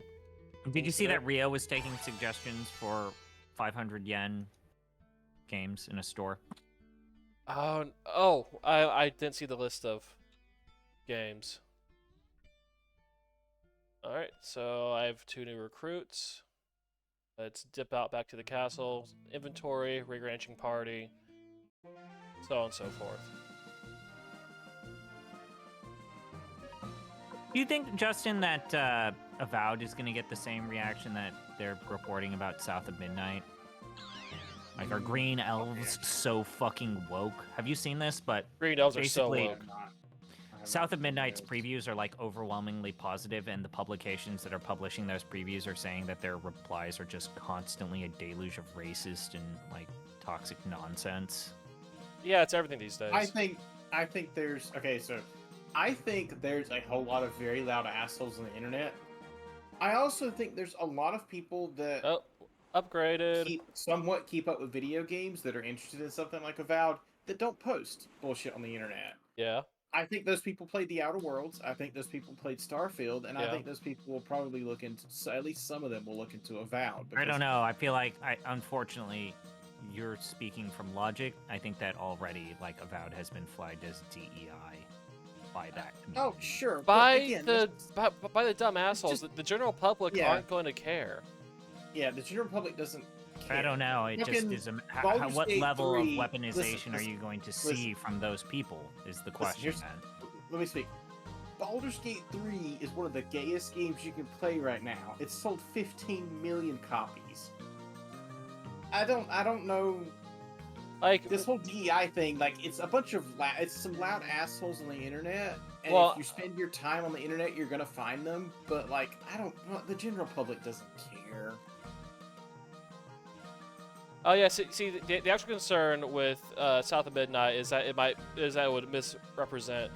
Did you see that Rio was taking suggestions for 500 yen games in a store? I didn't see the list of games. Alright, so I have 2 new recruits. Let's dip out back to the castle. Inventory, rig-ranching party, so on and so forth. Do you think, Justin, that Avowed is going to get the same reaction that they're reporting about South of Midnight? Like, are green elves so fucking woke? Have you seen this? But Green elves are so basically, woke. South of Midnight's previews are like overwhelmingly positive, and the publications that are publishing those previews are saying that their replies are just constantly a deluge of racist and like toxic nonsense. Yeah, it's everything these days. I think there's I think there's a whole lot of very loud assholes on the internet. I also think there's a lot of people that upgraded somewhat keep up with video games that are interested in something like Avowed that don't post bullshit on the internet. Yeah. I think those people played The Outer Worlds. I think those people played Starfield, and I think those people will probably look into, at least some of them will look into Avowed. I don't know. I feel like, unfortunately, you're speaking from logic. I think that already, like, Avowed has been flagged as DEI by that community. Oh, sure. By again, by the dumb assholes, the general public aren't going to care. Yeah, the general public doesn't care. I don't know. It just is. What level of weaponization are you going to see from those people? Is the question. Let me speak. Baldur's Gate 3 is one of the gayest games you can play right now. It's sold 15 million copies. I don't know. Like this whole DEI thing, like it's a bunch of it's some loud assholes on the internet. And if you spend your time on the internet, you're gonna find them. But like, the general public doesn't care. Oh yeah, see the actual concern with South of Midnight is that it would misrepresent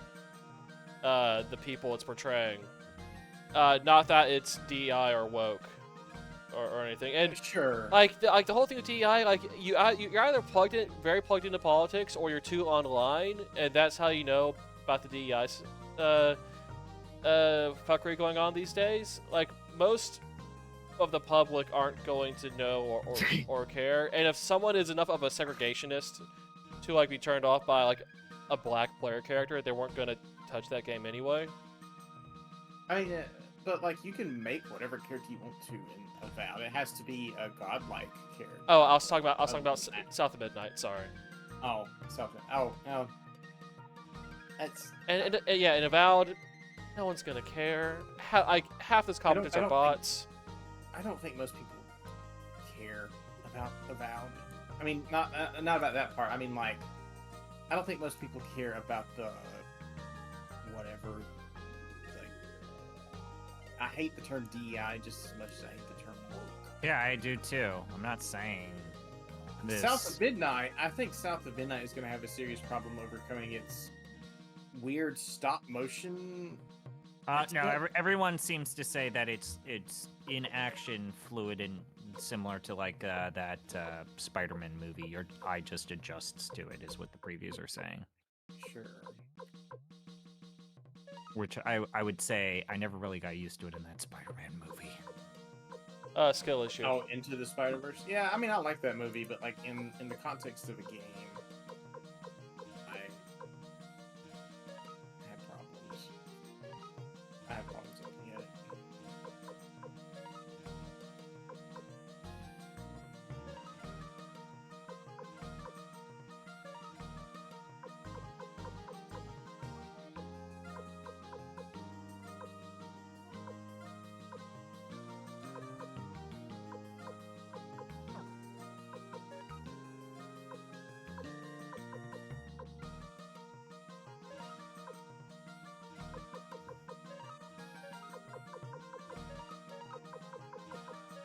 the people it's portraying. Not that it's DEI or woke or anything. And sure, like the whole thing with DEI, like you're either very plugged into politics, or you're too online, and that's how you know about the DEI fuckery going on these days. Like most of the public aren't going to know or care, and if someone is enough of a segregationist to like be turned off by like a black player character, they weren't going to touch that game anyway. I mean, but like you can make whatever character you want to in Avowed. It has to be a godlike character. Oh, I was talking about South of Midnight. Sorry. Oh, South. Oh, no. That's and yeah, in Avowed, no one's gonna care. Half this competence are bots. I don't think most people care about Avowed. I mean, not about that part. I mean, like, I don't think most people care about the whatever. Like, I hate the term DEI just as much as I hate the term woke. Yeah, I do too. I'm not saying this. South of Midnight. I think South of Midnight is going to have a serious problem overcoming its weird stop motion. No, everyone seems to say that it's in action, fluid, and similar to like that Spider-Man movie. Your eye just adjusts to it, is what the previews are saying. Sure. Which I would say I never really got used to it in that Spider-Man movie. Skill issue. Oh, Into the Spider-Verse? Yeah, I mean, I like that movie, but like in the context of a game, I have problems. I have problems looking at it.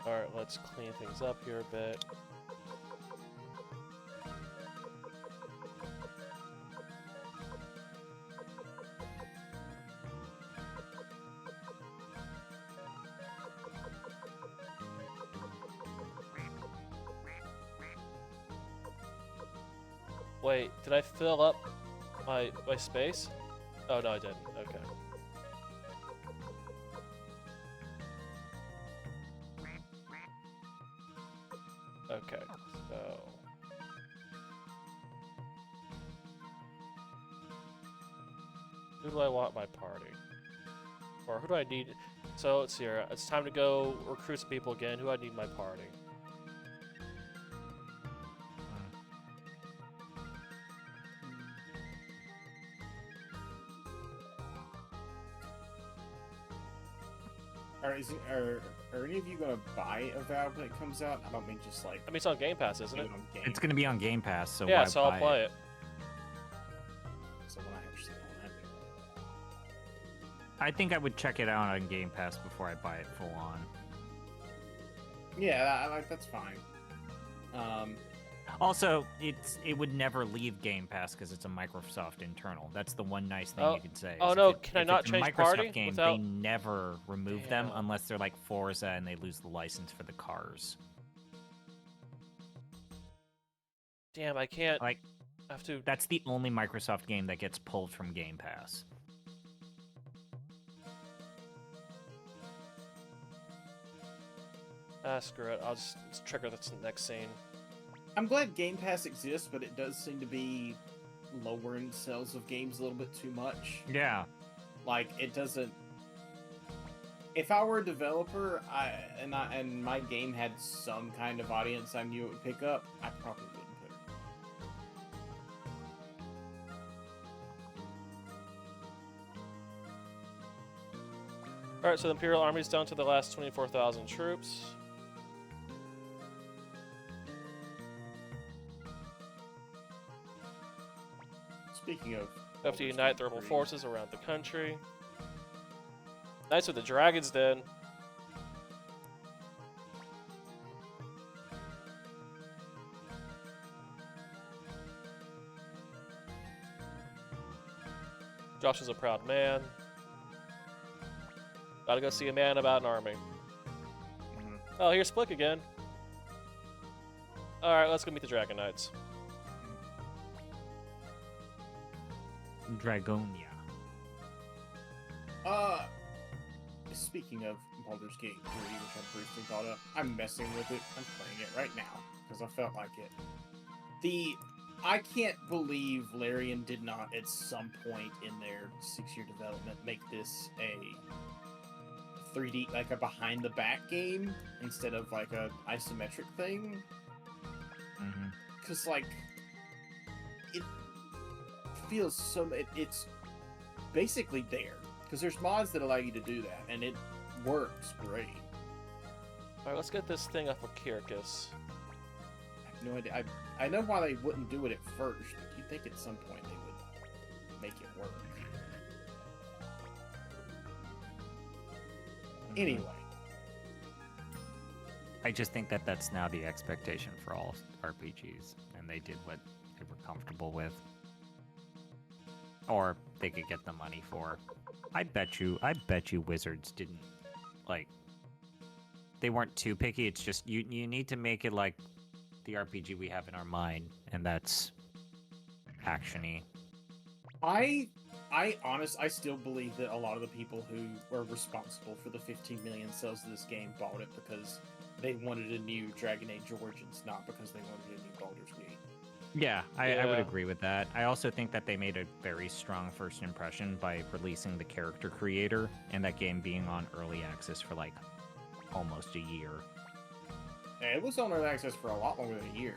Alright, let's clean things up here a bit. Wait, did I fill up my space? Oh no, I didn't. Okay. Okay, so... who do I want my party? Or who do I need? So, let's see here. It's time to go recruit some people again. Who do I need my party? Are any of you gonna buy Avowed when it comes out? I don't mean just like. I mean, it's on Game Pass, isn't get it? on Game. It's going to be on Game Pass, so Yeah, why so I'll buy play it. So when I actually own it. I think I would check it out on Game Pass before I buy it full on. Yeah, that's fine. Also, it would never leave Game Pass because it's a Microsoft internal. That's the one nice thing you can say. Oh is no, if it- can I if not it's a change Microsoft party game, without? they never remove them Damn. unless they're like Forza and they lose the license for the cars. Damn, I can't. Like, I have to. that's the only Microsoft game that gets pulled from Game Pass. Screw it. I'll just trigger this next scene. I'm glad Game Pass exists, but it does seem to be lowering sales of games a little bit too much. Yeah. Like it doesn't. If I were a developer, and my game had some kind of audience I knew it would pick up, I probably wouldn't put it. Alright, so the Imperial Army's down to the last 24,000 troops. Speaking of, We have to unite the rebel forces around the country. Knights of the Dragon's Den. Josh is a proud man. Gotta go see a man about an army. Oh, here's Flick again. Alright, let's go meet the Dragon Knights. Dragonia. Speaking of Baldur's Gate 3, which I briefly brought up, I'm messing with it. I'm playing it right now because I felt like it. I can't believe Larian did not, at some point in their 6-year development, make this a 3D, like a behind-the-back game instead of like a isometric thing. Because like it feels so. It's basically there because there's mods that allow you to do that, and it works great. Alright, let's get this thing up with Kyrgyz. I have no idea. I know why they wouldn't do it at first, but you'd think at some point they would make it work. Anyway. I just think that that's now the expectation for all RPGs, and they did what they were comfortable with, or they could get the money for. I bet you Wizards didn't like. They weren't too picky. It's just you need to make it like the RPG we have in our mind, and that's actiony. I still believe that a lot of the people who were responsible for the 15 million sales of this game bought it because they wanted a new Dragon Age Origins, not because they wanted a new Baldur's Gate. Yeah, I would agree with that. I also think that they made a very strong first impression by releasing the character creator and that game being on early access for like almost a year. Yeah, it was on early access for a lot longer than a year.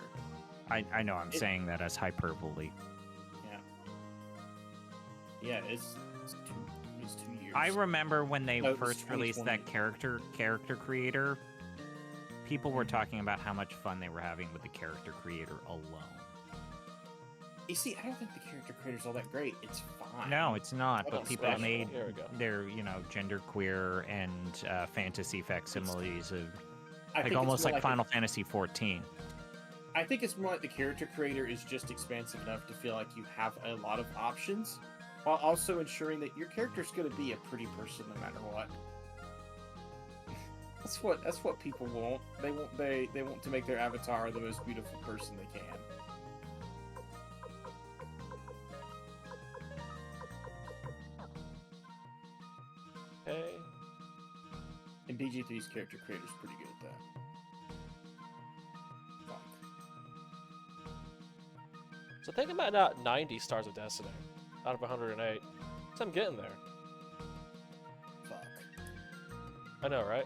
I know I'm saying that as hyperbole. Yeah, it's 2 years. I remember when they No, it was first released that 2020. character creator, people were talking about how much fun they were having with the character creator alone. You see, I don't think the character creator's all that great. It's fine. No, it's not. But Nothing people special. made Here we go. their, genderqueer and fantasy facsimiles of I like think almost it's more like Final Fantasy 14. I think it's more like the character creator is just expansive enough to feel like you have a lot of options, while also ensuring that your character's going to be a pretty person no matter what. That's what people want. They want to make their avatar the most beautiful person they can. Okay. And BG3's character creator's pretty good at that. Fuck. So think about not 90 Stars of Destiny out of 108. So I'm getting there. Fuck. I know, right?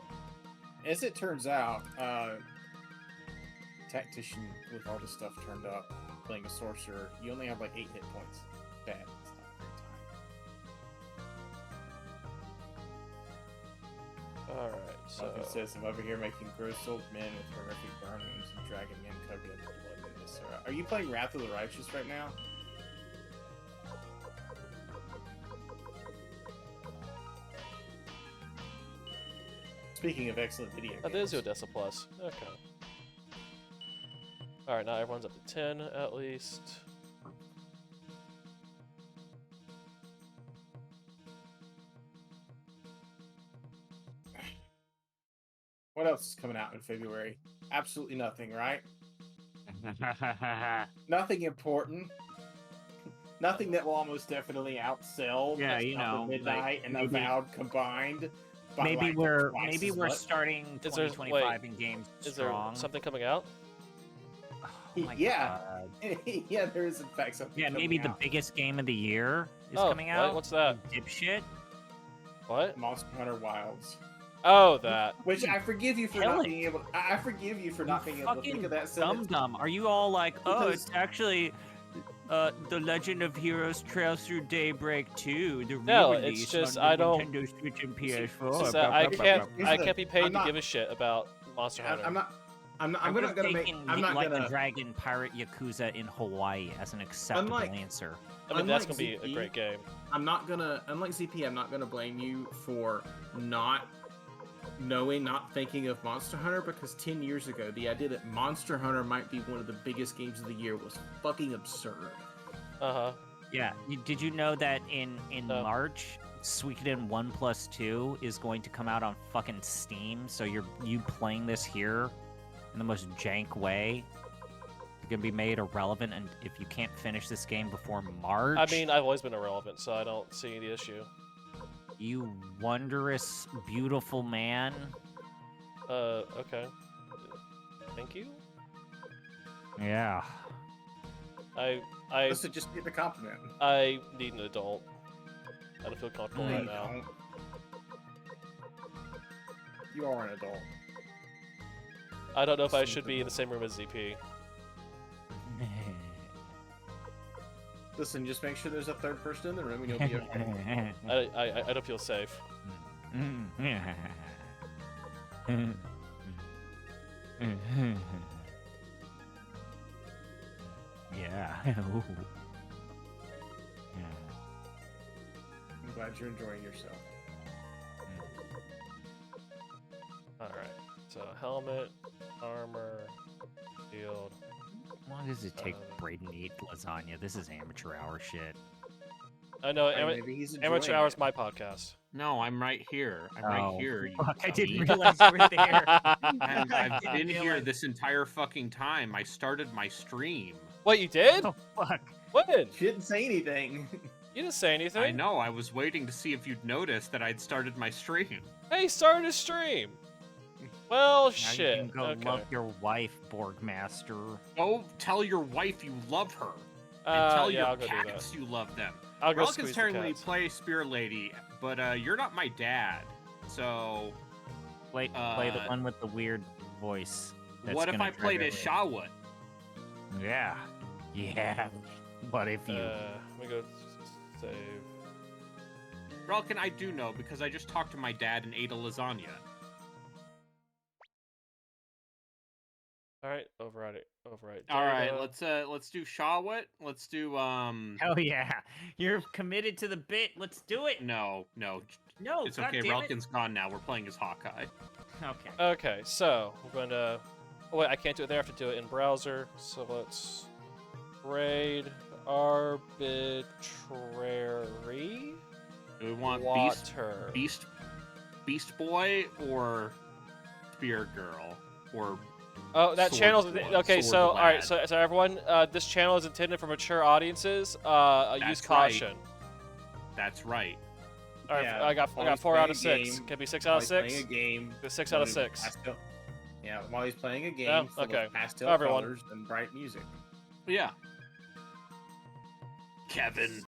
As it turns out, tactician with all this stuff turned up, playing a sorcerer, you only have like 8 hit points. Bad. It's not a great time. Alright. So It says, I'm over here making gross old men with horrific burn wounds and dragging men covered in blood in this. Are you playing Wrath of the Righteous right now? Speaking of excellent video games. oh, there's the Odessa Plus. Okay. All right, now everyone's up to 10 at least. What else is coming out in February? Absolutely nothing, right? Nothing important. Nothing that will almost definitely outsell Yeah, you Upper know, Midnight like, and maybe- Avowed combined. By Maybe like we're twice as much. starting Is there- 2025 in games Is there strong. something coming out? Oh my Yeah. God. Yeah, there is in fact something. Yeah, maybe the out. biggest game of the year is Oh, coming what? out. What's that? Dipshit. What? Monster Hunter Wilds. Oh, that. Which I forgive you for Kill not it. being able. I forgive you for not being able to think of that Dum sentence. dum. Are you all like, oh, Because- it's actually The Legend of Heroes Trails Through Daybreak 2, the No, re-release it's just on the I don't- Nintendo Switch and PS4. It's blah, just blah, that I blah, can't. blah, blah. I can't be paid I'm to not- give a shit about Monster Hunter. I'm not. I'm I'm not gonna make. taking I'm not like gonna. the Dragon Pirate Yakuza in Hawaii as an acceptable Unlike- answer. I mean, that's unlike gonna be a ZP, great game. I'm not gonna. Unlike ZP, I'm not gonna blame you for not knowing, not thinking of Monster Hunter, because 10 years ago, the idea that Monster Hunter might be one of the biggest games of the year was fucking absurd. Uh huh. Yeah. Did you know that in No. March, Suikoden 1+2 is going to come out on fucking Steam? So you playing this here in the most jank way is gonna be made irrelevant, and if you can't finish this game before March, I mean, I've always been irrelevant, so I don't see the issue. you wondrous, beautiful man. Okay. Thank you. Yeah. I Listen, just get the compliment. I need an adult. I don't feel comfortable No, right you now. don't. You are an adult. I don't know if I Just should need be an in the same room as ZP. Listen, just make sure there's a third person in the room and you'll be okay. I don't feel safe. Yeah. I'm glad you're enjoying yourself. All right. So helmet, armor, shield. How long does it take Uh, Braden to eat lasagna? This is amateur hour shit. I know. Hey, maybe he's Amateur enjoying Hour's it. my podcast. No, I'm right here. I'm right Oh, here. You fuck, I didn't dummy. realize you were there. I've been here this entire fucking time. I started my stream. What, you did? Oh, fuck. When? She didn't say anything. You didn't say anything. I know. I was waiting to see if you'd noticed that I'd started my stream. Hey, started a stream. Well, Now shit. you can go Okay. love your wife, Borgmaster. Go tell your wife you love her. And tell yeah, your I'll go do that. cats you love them. I'll go I'll squeeze the technically cats. play Spear Lady, but you're not my dad. So Play the one with the weird voice. that's what if gonna I drive played as everyone. Shawwood? Yeah. Yeah. What if you... Let me go save. Relkin, I do know because I just talked to my dad and ate a lasagna. All right, override it. Override. All right, data. let's do Shawwood. Let's do Hell yeah. You're committed to the bit. Let's do it. no. No, It's okay. goddammit. Relkin's gone now. We're playing as Hawkeye. Okay. Okay, so we're going to. Oh wait, I can't do it there. I have to do it in browser. So let's raid arbitrary Do we want water. Beast Boy or Spear Girl or Oh, that Sword channel's Lad, okay. Sword So, all right, Lad. so everyone, this channel is intended for mature audiences. Use That's right. caution. That's right. All right, Yeah, I got while he's 4 out of playing a 6. game, Can it be 6 While out of he's 6? playing a game. Go 6 out of with 6. Yeah, while he's playing a game Yeah, full okay. of pastel Everyone. colors and bright music. Yeah. Kevin,